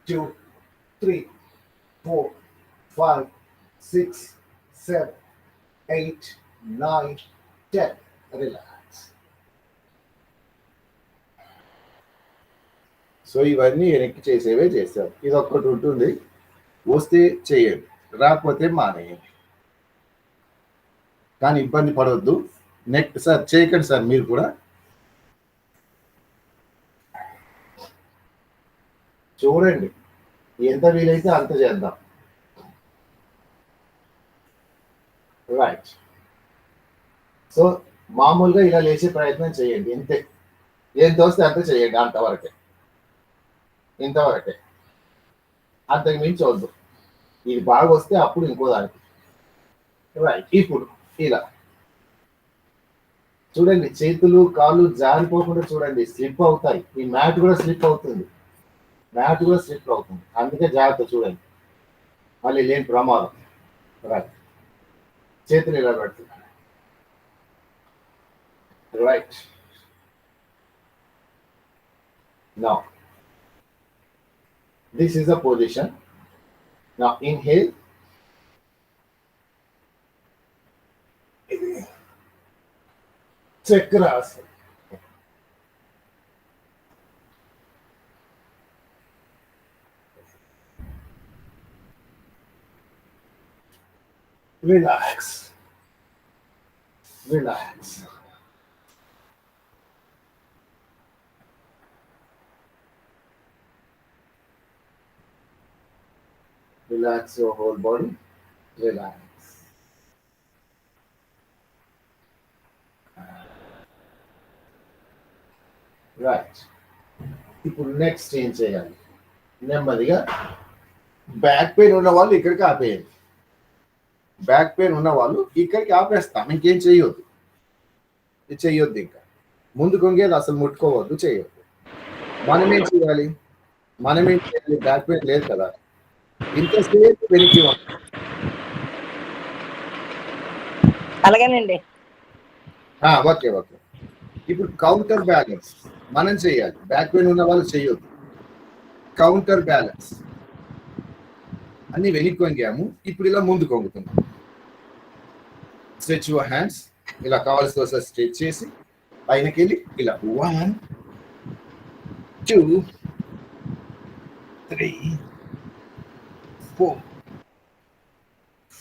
2 3 4 5 6 7 8 9 10. రిలాక్స్. సో ఇవన్నీ వెనక్కి చేసేవే చేస్తాం. ఇది ఒక్కటి ఉంటుంది, వస్తే చేయండి, రాకపోతే మానేయండి. కానీ ఇబ్బంది పడవద్దు. నెక్స్ట్ సార్ చేయకండి సార్, మీరు కూడా చూడండి, ఎంత వీలైతే అంత చేద్దాం. రైట్. సో మామూలుగా ఇలా లేచే ప్రయత్నం చేయండి, ఇంతే. ఏం తోస్తే అంత చేయండి, అంతవరకే, ఇంతవరకే, అంతకు మించి వద్దు. ఇది బాగా వస్తే అప్పుడు ఇంకో దానికి. రైట్. ఇప్పుడు ఇలా చూడండి, చేతులు కాళ్ళు జారిపోకుండా చూడండి, స్లిప్ అవుతాయి. ఈ మ్యాట్ కూడా స్లిప్ అవుతుంది, మ్యాట్ కూడా స్లిప్ అవుతుంది, అందుకే జాగ్రత్త చూడండి, మళ్ళీ లేని ప్రమాదం. రైట్. చేతులు ఇలా పెడుతుంది. Right. Now, this is the position. Now inhale. Chakrasana. Relax. Relax. Relax your whole body. Relax. Right. ఇప్పుడు నెక్స్ట్ ఏం చేయాలి, నెమ్మదిగా బ్యాక్ పెయిన్ ఉన్న వాళ్ళు ఇక్కడికి ఆపేయండి. బ్యాక్ పెయిన్ ఉన్న వాళ్ళు ఇక్కడికి ఆపేస్తాం, ఇంకేం చేయొద్దు, ఇది చెయ్యొద్దు. ఇంకా ముందు కొంగేది అసలు ముట్టుకోవద్దు, చేయొద్దు. మనమేం చేయాలి, బ్యాక్ పెయిన్ లేదు కదా, ఇంతసేపు వెనక్కి.
అలాగేనండి.
Okay okay. ఇప్పుడు కౌంటర్ బ్యాలెన్స్ మనం చేయాలి, బ్యాక్ పెయిన్ ఉన్న వాళ్ళు చేయొద్దు. కౌంటర్ బ్యాలెన్స్ అన్ని వెనక్కి వంగాము, ఇప్పుడు ఇలా ముందు కొంగుతున్నాం. స్ట్రెచ్ యువర్ హ్యాండ్స్, ఇలా కావాల్సిన స్ట్రెచ్ చేసి పైనకి వెళ్ళి ఇలా 1 2 3 4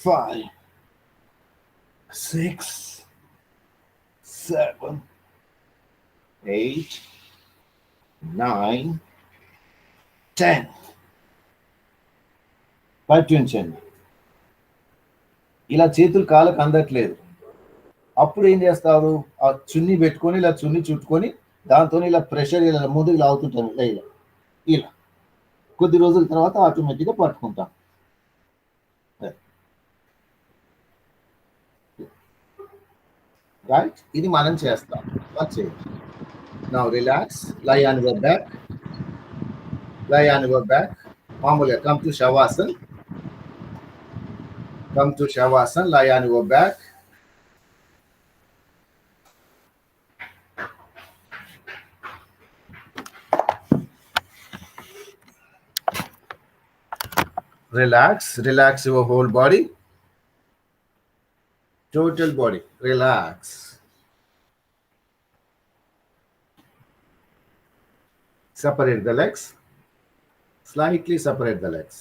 5, 6, 7, 8, 9, 10. పట్టించండి. ఇలా చేతులు కాళ్ళకు అందట్లేదు. అప్పుడు ఏం చేస్తారు? ఆ చున్నీ పెట్టుకొని ఇలా చున్నీ చుట్టుకొని దాంతో ఇలా ప్రెషర్ ఇలా ముందుకు లాగుతుంటాను. ఇలా ఇలా కొద్ది రోజుల తర్వాత ఆటోమేటిక్గా పట్టుకుంటాం. రైట్, ఇది మనం చేస్తాం. Now relax, lie on your back, lie on your back. మామూలుగా come to Shavasan, come to shavasana, lie on your back. Relax, relax your whole body. Total body, relax. Separate the legs. Slightly separate the legs.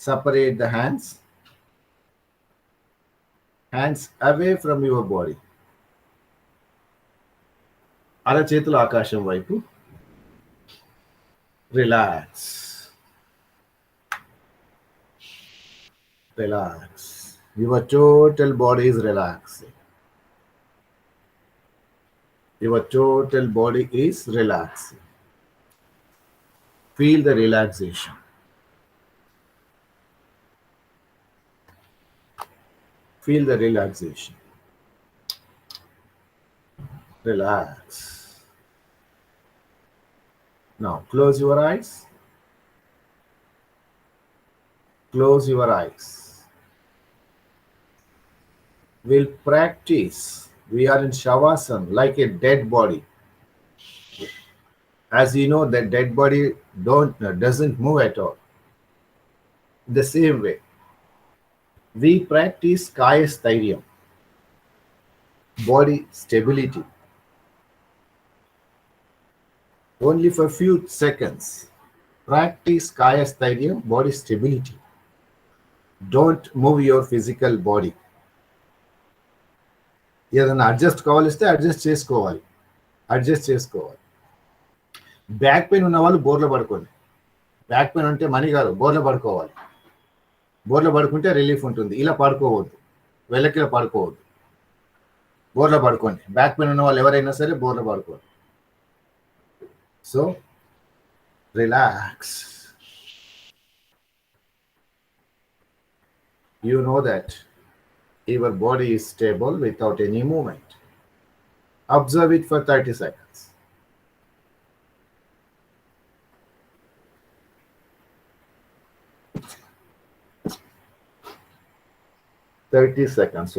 Separate the hands. Hands away from your body. అరచేతులు ఆకాశం వైపు. Relax. Relax. Your total body is relaxing. Your total body is relaxing. Feel the relaxation. Feel the relaxation. Relax. Now close your eyes. Close your eyes. We'll practice. We are in Shavasana like a dead body. As you know, that dead body doesn't move at all. The same way, we practice Kaya Stairyam, body stability. Only for few seconds. Practice Kaya Stairyam, body stability. Don't move your physical body. ఏదైనా adjust కావాలిస్తే adjust చేసుకోవాలి. Back pain ఉన్న వాళ్ళు బోర్లో పడుకోండి. Back pain అంటే money కాదు, బోర్లో పడుకోవాలి. బోర్లో పడుకుంటే రిలీఫ్ ఉంటుంది. ఇలా పడుకోవద్దు, వెళ్ళకిలా పడుకోవద్దు. బోర్లో పడుకోండి. బ్యాక్ పెయిన్ ఉన్న వాళ్ళు ఎవరైనా సరే బోర్లో పడుకోండి. So relax. You know that your body is stable without any movement. Observe it for 30 seconds.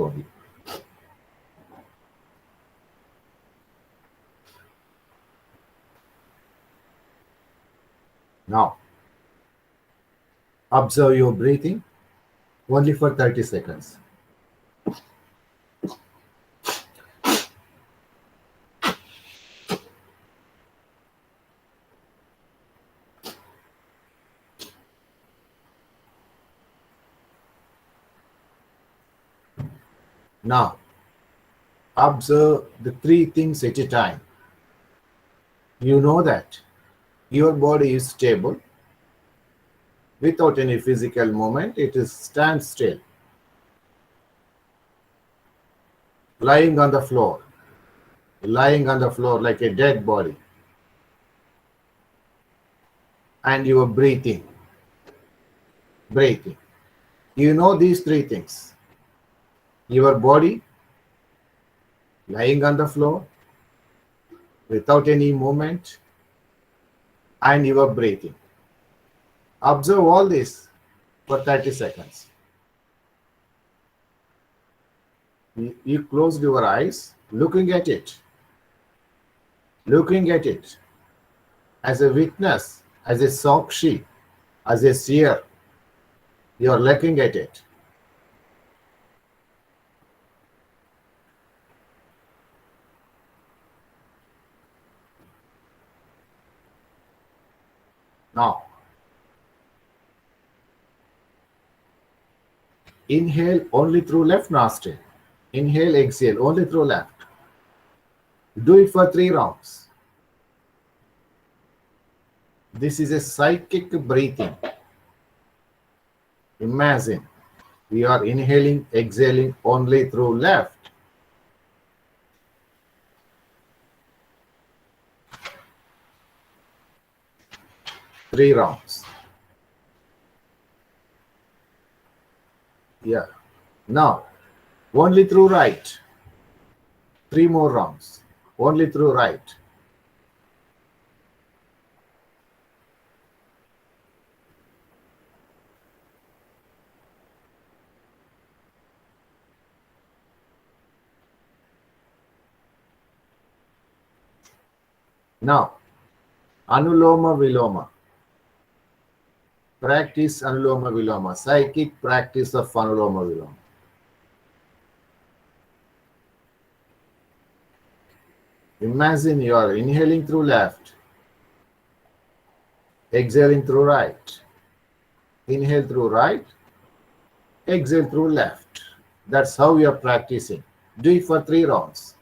Only. Now, observe your breathing only for 30 seconds. Now, observe the three things at a time. You know that your body is stable. Without any physical movement, it is stand still. Lying on the floor like a dead body. And you are breathing. You know these three things. Your body lying on the floor without any movement, and you are breathing. Observe all this for 30 seconds. You closed your eyes, looking at it as a witness, as a sakshi, as a seer. You are looking at it. Now, Inhale only through left nostril. Inhale, exhale only through left. Do it for 3 rounds. This is a psychic breathing. Imagine we are inhaling, exhaling only through left. Three rounds. Yeah. Now, only through right. 3 more rounds. Only through right. Now, Anuloma Viloma. Practice Anuloma Viloma. Psychic practice of Anuloma Viloma. Imagine you are inhaling through left, exhaling through right. Inhale through right, exhale through left. That's how you are practicing. Do it for 3 rounds.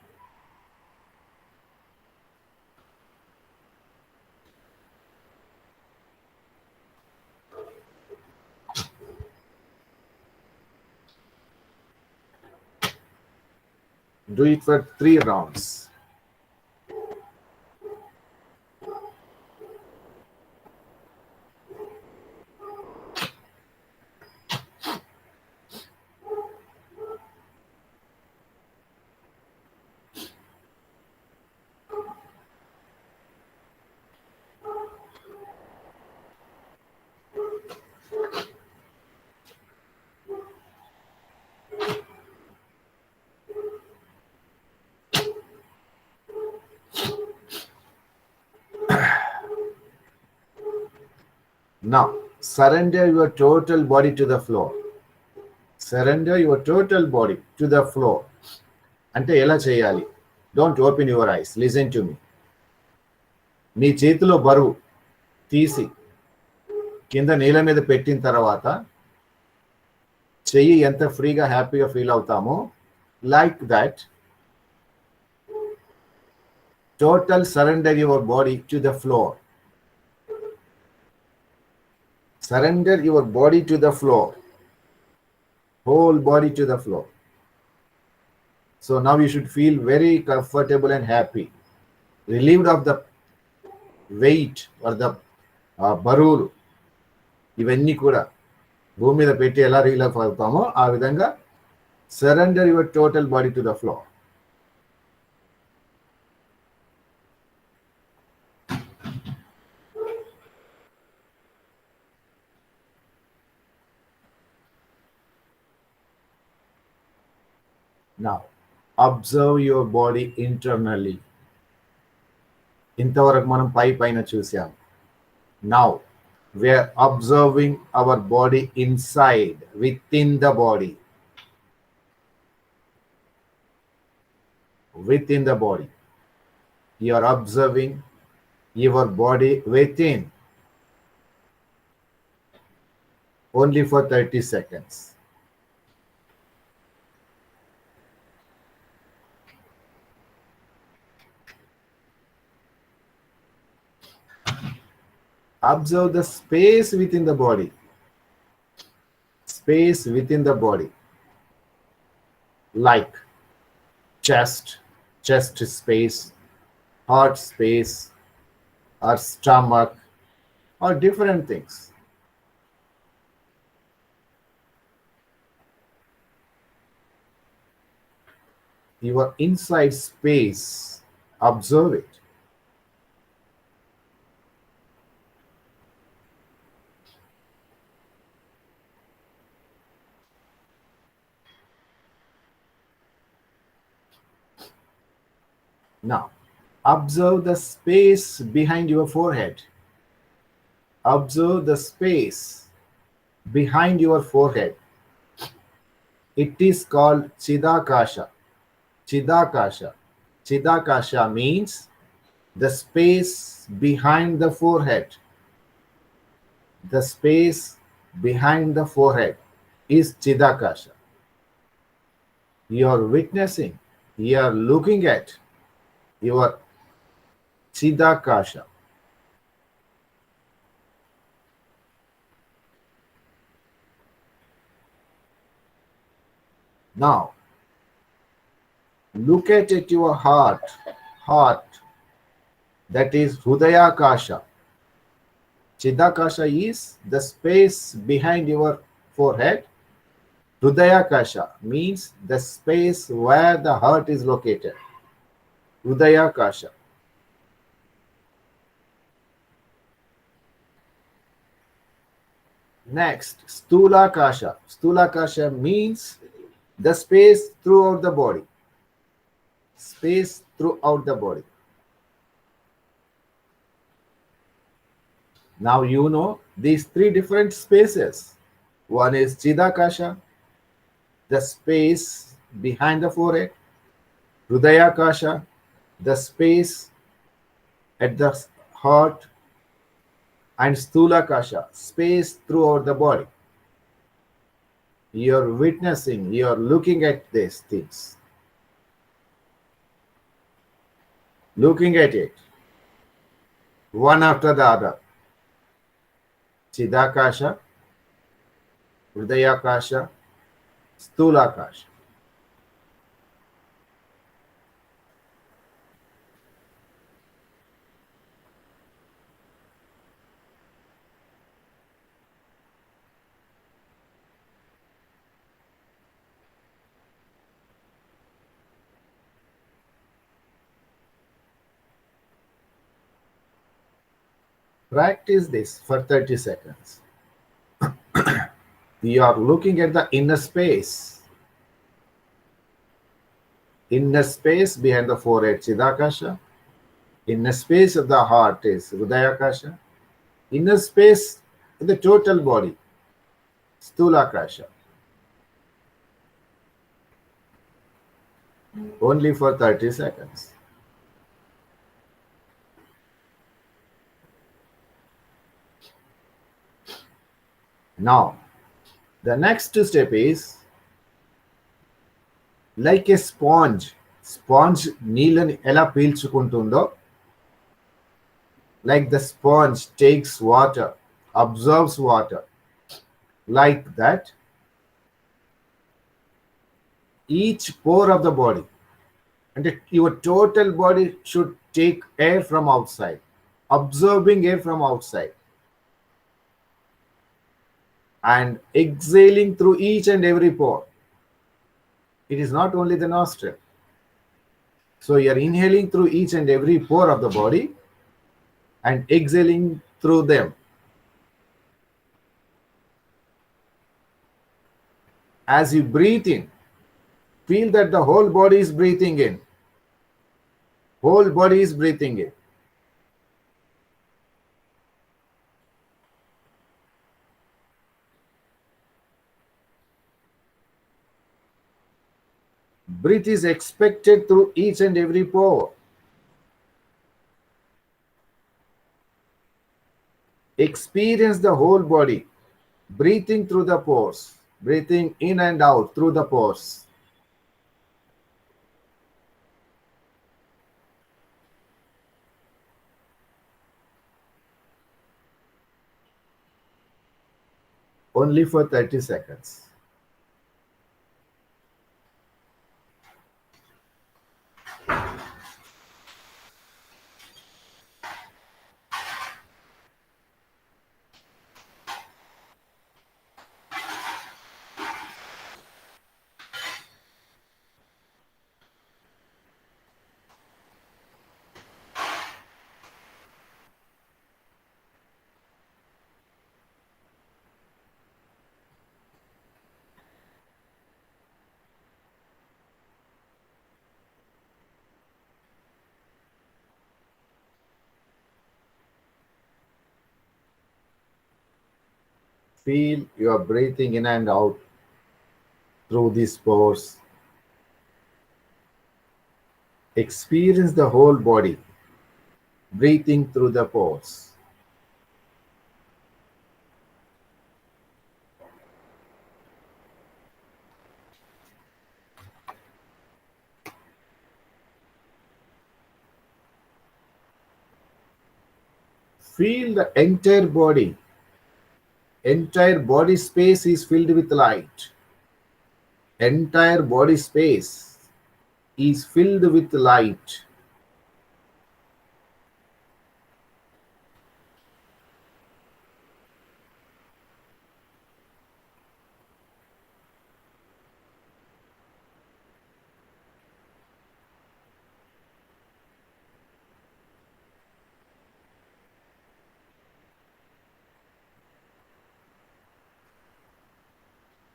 Do it for 3 rounds. Now, surrender your total body to the floor. Surrender your total body to the floor. అంటే ఎలా చేయాలి? Don't open your eyes. Listen to me. నీ చేతిలో బరువు తీసి కింద నేల మీద పెట్టిన తర్వాత చెయ్యి ఎంత ఫ్రీగా హ్యాపీగా ఫీల్ అవుతామో like that total surrender your body to the floor. Surrender your body to the floor. Whole body to the floor. So now you should feel very comfortable and happy. Relieved of the weight or the బరువులు ఇవన్నీ కూడా భూమి మీద పెట్టి ఎలా relief అవుతామో ఆ విధంగా surrender your total body to the floor. Now, observe your body internally. ఇంతవరకు మనం పైన చూసాం. Now, we are observing our body inside, within the body. Within the body. You are observing your body within. Only for 30 seconds. Observe the space within the body. Space within the body. Like chest space, heart space, or stomach, or different things. Your inside space, observe it. Now, observe the space behind your forehead. Observe the space behind your forehead. It is called Chidakasha. Chidakasha. Chidakasha means the space behind the forehead. The space behind the forehead. is Chidakasha. You are witnessing, you are looking at your Chidakasha. Now, look at it, your heart, that is Hridayakasha. Chidakasha is the space behind your forehead. Hridayakasha means the space where the heart is located. Hridayakasha. Next, Stulakasha. Stulakasha means the space throughout the body. Space throughout the body. Now you know these three different spaces. One is Chidakasha, the space behind the forehead. Hridayakasha, the space at the heart. And Stulakasha, space throughout the body. You're witnessing, you're looking at these things. Looking at it, one after the other. Chidakasha, Hridayakasha, Stulakasha. Practice this for 30 seconds. You are looking at the inner space. Inner space behind the forehead, Chidakasha. Inner space of the heart is Hridayakasha. Inner space in the total body, Stulakasha. Only for 30 seconds. Now, the next step is like a sponge. Sponge నీళ్ళని ఎలా పీల్చుకుంటుందో, like the sponge takes water, absorbs water, like that, each pore of the body, and your total body should take air from outside, absorbing air from outside, and exhaling through each and every pore. It is not only the nostril. So you are inhaling through each and every pore of the body and exhaling through them. As you breathe in, feel that the whole body is breathing in. Whole body is breathing in. Breath is expected through each and every pore. Experience the whole body, breathing through the pores, breathing in and out through the pores. Only for 30 seconds. Feel your breathing in and out through these pores. Experience the whole body, breathing through the pores. Feel the entire body. Entire body space is filled with light. Entire body space is filled with light.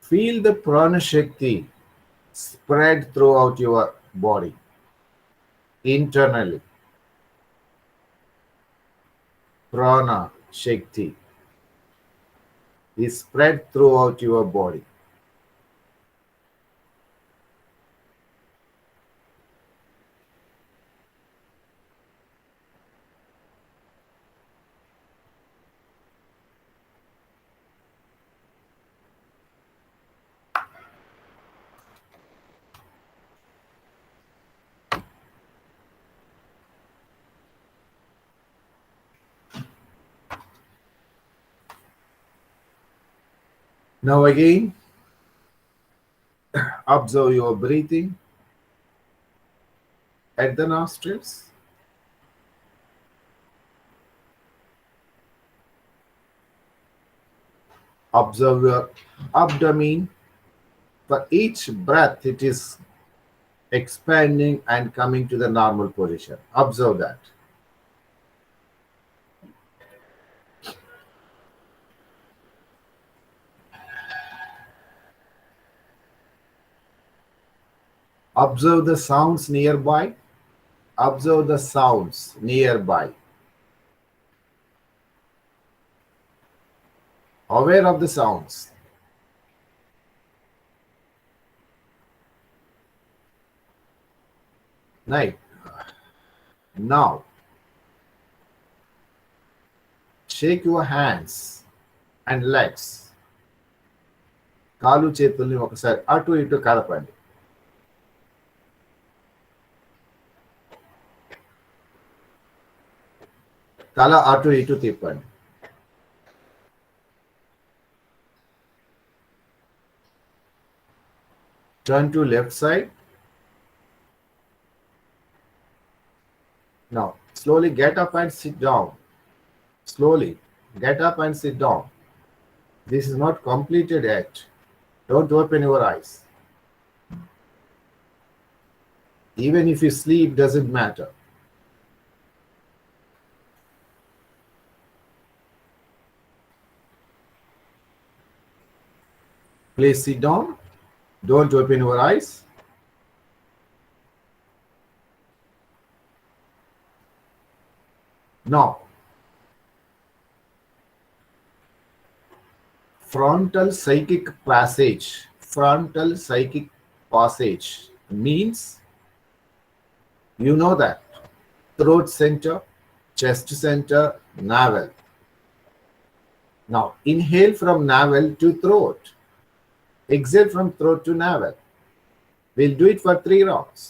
Feel the prana shakti spread throughout your body internally. Prana shakti is spread throughout your body. Now again, observe your breathing at the nostrils. Observe your abdomen. For each breath, it is expanding and coming to the normal position. Observe that. Observe the sounds nearby. Observe the sounds nearby. Aware of the sounds. Right. Now, shake your hands and legs. కాలు చేతుల్ని ఒకసారి అటు ఇటు కదపండి. తల అటు ఇటు తిప్పండి. Turn to left side. Now, slowly get up and sit down. Slowly get up and sit down. This is not completed yet. Don't open your eyes. Even if you sleep, doesn't matter. Please sit down. Don't open your eyes. Now, frontal psychic passage. Frontal psychic passage means, you know that, throat center, chest center, navel. Now, inhale from navel to throat. Exhale from throat to navel. We'll do it for 3 rounds.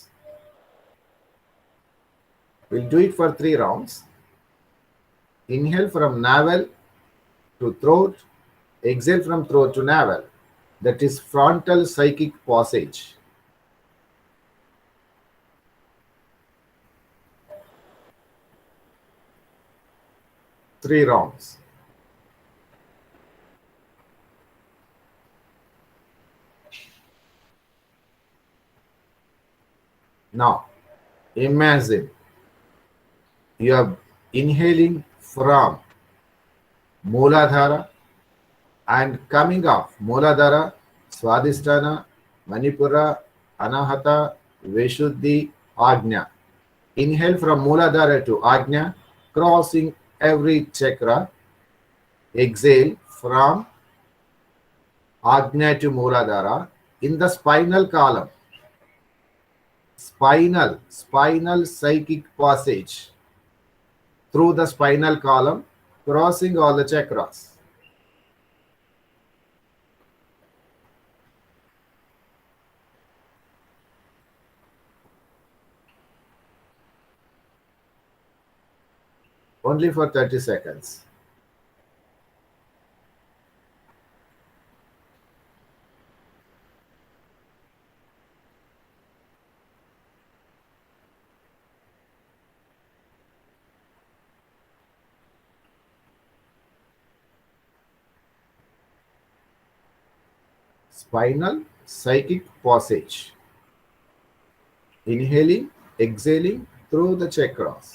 We'll do it for 3 rounds. Inhale from navel to throat. Exhale from throat to navel. That is frontal psychic passage. Three rounds. Now, imagine you are inhaling from Mooladhara and coming off Mooladhara, Swadhisthana, Manipura, Anahata, Vishuddhi, Ajna. Inhale from Mooladhara to Ajna, crossing every chakra. Exhale from Ajna to Mooladhara in the spinal column. Spinal psychic passage through the spinal column, crossing all the chakras. Only for 30 seconds. Spinal psychic passage. Inhaling, exhaling through the chakras.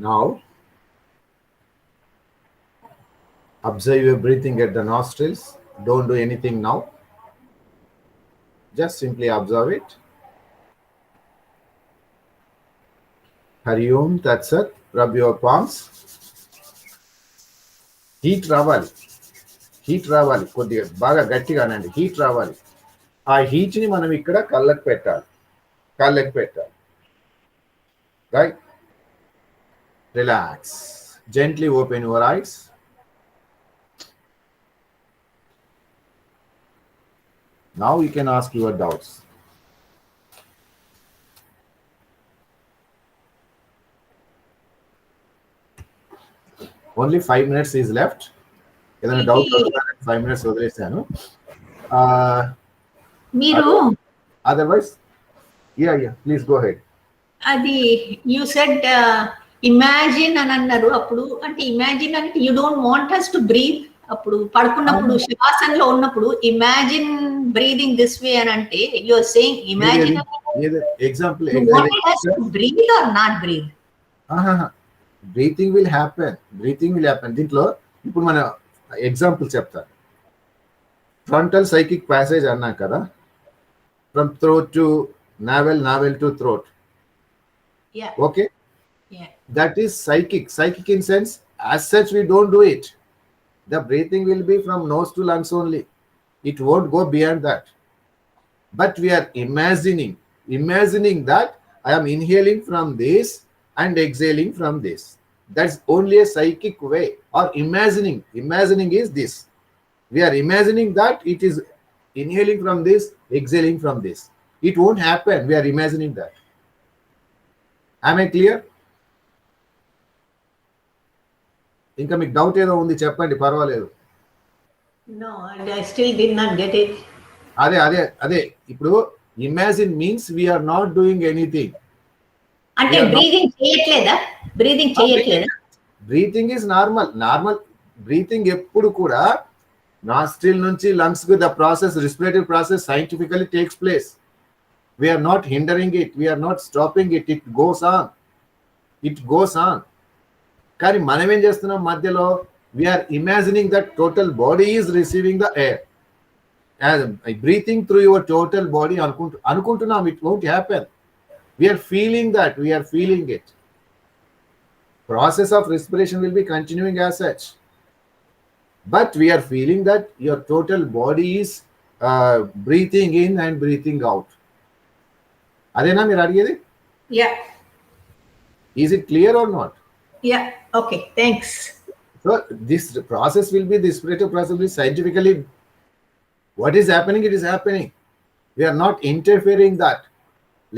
Now, observe your breathing at the nostrils. Don't do anything now. Just simply observe it. Hari Om Tat Sat. Rub your palms. Heat రావాలి కొద్దిగా బాగా గట్టిగా అనండి. Heat రావాలి. ఆ heat ని మనం ఇక్కడ కళ్ళకు పెట్టాలి. Right. Relax. Gently open your eyes. Now you can ask your doubts. Only 5 minutes is left. ఏదైనా డౌట్ 5 minutes వదిలేసాను.
మీరు
Otherwise, yeah, please go ahead.
అది యూ సెడ్ ఇమాజిన్ అని అన్నారు. అప్పుడు అంటే ఇమాజిన్ అంటే you don't want us to breathe. అప్పుడు పడుకున్నప్పుడు శ్వాసంలో ఉన్నప్పుడు ఇమాజిన్ బ్రీదింగ్ దిస్ వే అని అంటే you are saying imagine
example
breathe or not breathe.
Breathing will happen. దీంట్లో ఇప్పుడు మన ఎగ్జాంపుల్ చెప్తాను. ఫ్రంటల్ సైకిక్ ప్యాసేజ్ అన్నాం కదా, from throat to navel to throat.
Yeah.
Okay.
Yeah.
That is psychic in sense as such we don't do it. The breathing will be from nose to lungs only. It won't go beyond that. But we are imagining that I am inhaling from this and exhaling from this. That's only a psychic way. Or imagining is this. We are imagining that it is inhaling from this, exhaling from this. It won't happen. We are imagining that. Am I clear? ఇంకా మీకు doubt ఏదో ఉంది చెప్పండి, పర్వాలేదు.
No, and I still did not get it.
అదే ఇప్పుడు imagine means we are not doing anything.
అంటే breathing చేయట్లేదా?
బ్రీతింగ్ ఇస్ నార్మల్ బ్రీతింగ్ ఎప్పుడు కూడా నాస్ట్రిల్ నుంచి లంగ్స్ కు the process, respiratory process scientifically takes place. We are not hindering it. We are not stopping it. It goes on. కానీ మనం ఏం చేస్తున్నాం మధ్యలో? We are imagining that total body is receiving the air. As breathing through your total body అనుకుంటున్నాం. It won't happen. We are feeling that. We are feeling it. Process of respiration will be continuing as such. But we are feeling that your total body is breathing in and breathing out. అదేనా మీరు అడిగేది?
Yeah.
Is it clear or not?
Yeah. Okay. Thanks.
So this process will be, the respiratory process will be scientifically, what is happening, it is happening. We are not interfering that.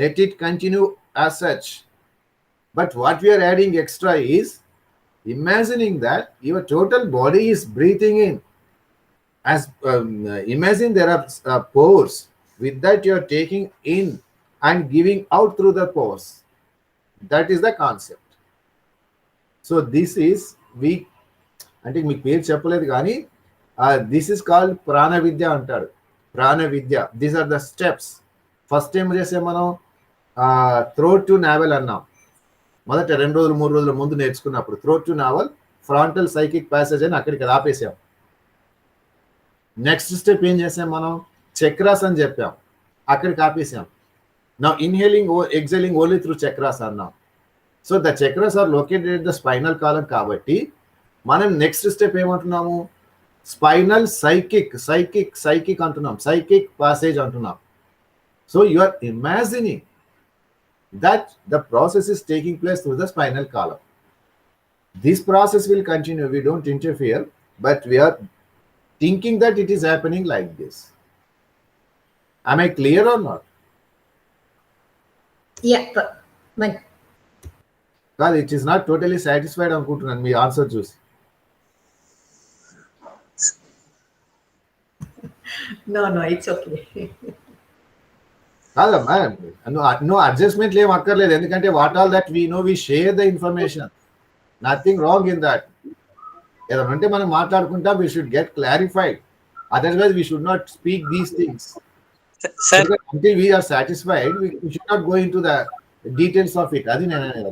Let it continue as such. But what we are adding extra is imagining that your total body is breathing in. As imagine there are pores. With that you are taking in and giving out through the pores. That is the concept. So this is అంటే మీకు పేరు చెప్పలేదు కానీ this is called ప్రాణ విద్య అంటాడు. ప్రాణ విద్య. These are the steps. First ఏం చేసే మనం థ్రోట్ టు నావెల్ అన్నాం. మొదట 2 రోజులు 3 రోజుల ముందు నేర్చుకున్నప్పుడు throat to navel frontal psychic passage అని అక్కడికి ఆపేసాం. నెక్స్ట్ స్టెప్ ఏం చేసాం మనం? చక్రాస్ అని చెప్పాం, అక్కడికి ఆపేసాం. Now inhaling or exhaling only through chakras are now. So the chakras are located at the spinal column కాబట్టి మనం నెక్స్ట్ స్టెప్ ఏమంటున్నాము? స్పైనల్ సైకిక్ అంటున్నాం, సైకిక్ పాసేజ్ అంటున్నాం. So you are imagining that the process is taking place through the spinal column. This process will continue. We don't interfere, but we are thinking that it is happening like this. Am I clear or not?
Yeah, but
God, it is not totally satisfied అనుకుంటున్నాను మీ answer చూసి.
no, it's okay.
కాదమ్మా, no adjustment ఏం అక్కర్లేదు, ఎందుకంటే what all that we know we share the information, nothing wrong in that. ఏదైనా అంటే మనం మాట్లాడుకుంటాం, we should get clarified, otherwise we should not speak these things. Until we are satisfied, we should not go into the details of it. అది నేను అనేది.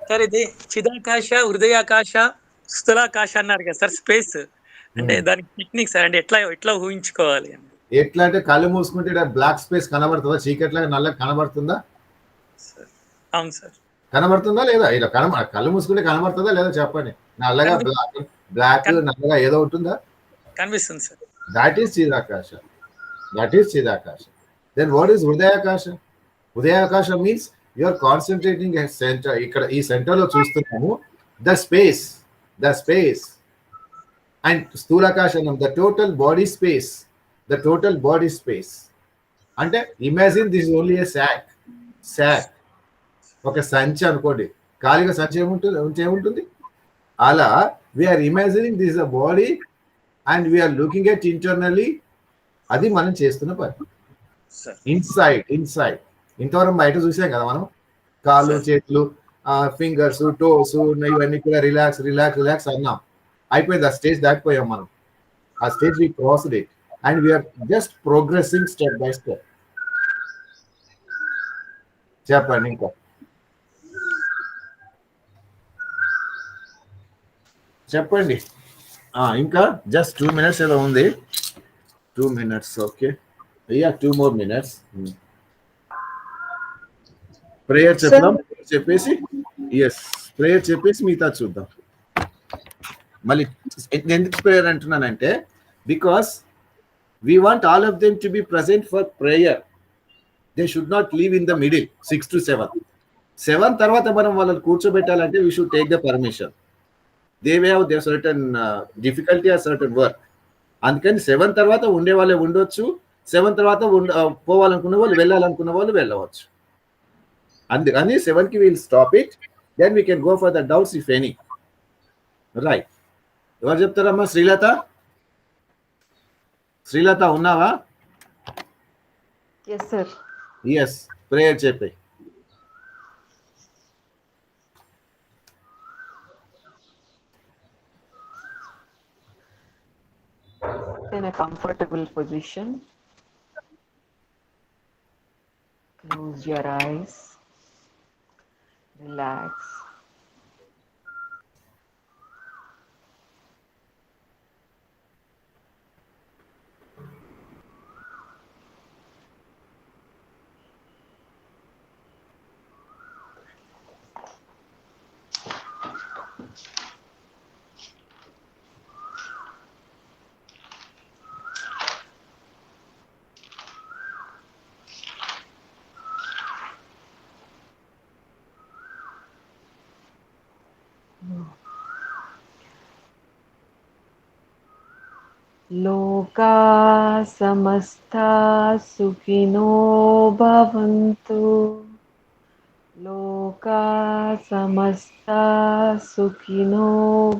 Sir ఇది చిదాకాశ, హృదయాకాశ, స్థూలాకాశ అన్నారు కదా సార్, స్పేస్ అంటే దానికి టెక్నిక్ సార్, అంటే ఎట్లా ఊహించుకోవాలి?
ఎట్లా అంటే కళ్ళు మూసుకుంటే బ్లాక్ స్పేస్ కనబడుతుందా, చీకట్లాగా నల్లగా కనబడుతుందా?
అవును సార్.
కనబడుతుందా లేదా? ఇలా కళ్ళు మూసుకుంటే కనబడుతుందా లేదా చెప్పండి. నల్లగా బ్లాక్ నల్లగా ఏదో ఉంటుందా?
కనిపిస్తుంది sir.
That is Chidakasha. Then what is Hridayakasha? Hridayakasha means you are concentrating at center. ఇక్కడ ఈ సెంటర్ లో చూస్తున్నాము the space and Stulakashanam, the total body space. అంటే imagine this is only a sack. ఒక సంచి అనుకోండి, ఖాళీగా సంచి ఏముంటుంది అలా we are imagining this is a body and we are looking at internally. అది మనం చేస్తున్న పని. ఇన్సైడ్ ఇంతవరకు బయట చూసాం కదా మనం, కాళ్ళు చేతులు ఫింగర్స్ టోస్ ఇవన్నీ కూడా రిలాక్స్ అన్నాం, అయిపోయింది. ఆ స్టేజ్ దాటిపోయాం మనం. ఆ stage we crossed it and we're just progressing step by step. చెప్పండి ఇంకా చెప్పండి. ఇంకా జస్ట్ 2 minutes ఏదో ఉంది. 2 minutes, okay. Yeah, 2 more minutes. Prayer చెప్దాం, చెప్పేసి ప్రేయర్ చెప్పేసి మిగతా చూద్దాం. మళ్ళీ ఎందుకు ప్రేయర్ అంటున్నానంటే, because we want all of them to be present for prayer. They should not leave in the middle 6 to 7 తర్వాత మనం వాళ్ళని కూర్చోబెట్టాలంటే we should take the permission. They may have their certain difficulty or certain work. అందుకని 7 తర్వాత ఉండే వాళ్ళే ఉండొచ్చు, 7 తర్వాత పోవాలనుకున్న వాళ్ళు వెళ్ళాలనుకున్న వాళ్ళు వెళ్ళవచ్చు. అందుకని 7కి will stop it, then we can go for the doubts if any. Right, ఎవరు చెప్తారమ్మా? శ్రీలత ఉన్నావా?
Yes, sir.
ఎస్, ప్రేయర్ చెప్పే.
In a comfortable position. Close your eyes. Relax. लोका समस्ता सुखिनो भवन्तु. लोका समस्ता सुखिनो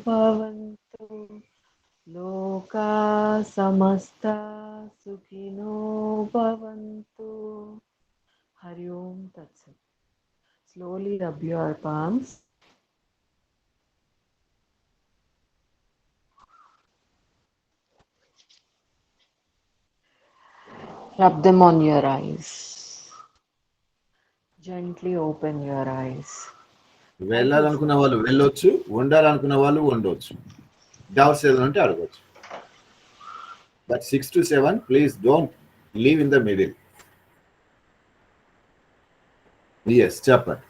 भवन्तु. लोका समस्ता सुखिनो भवन्तु. Hari Om Tat Sat. Slowly rub your palms. Rub them on your eyes. Gently open your eyes.
వెళ్ళాలనుకున్న వాళ్ళు వెళ్ళొచ్చు, ఉండాలనుకున్న వాళ్ళు ఉండొచ్చు. డౌట్స్ ఏదైనా ఉంటే అడగచ్చు. But 6 to 7 please don't leave in the middle. Yes, చెప్పండి.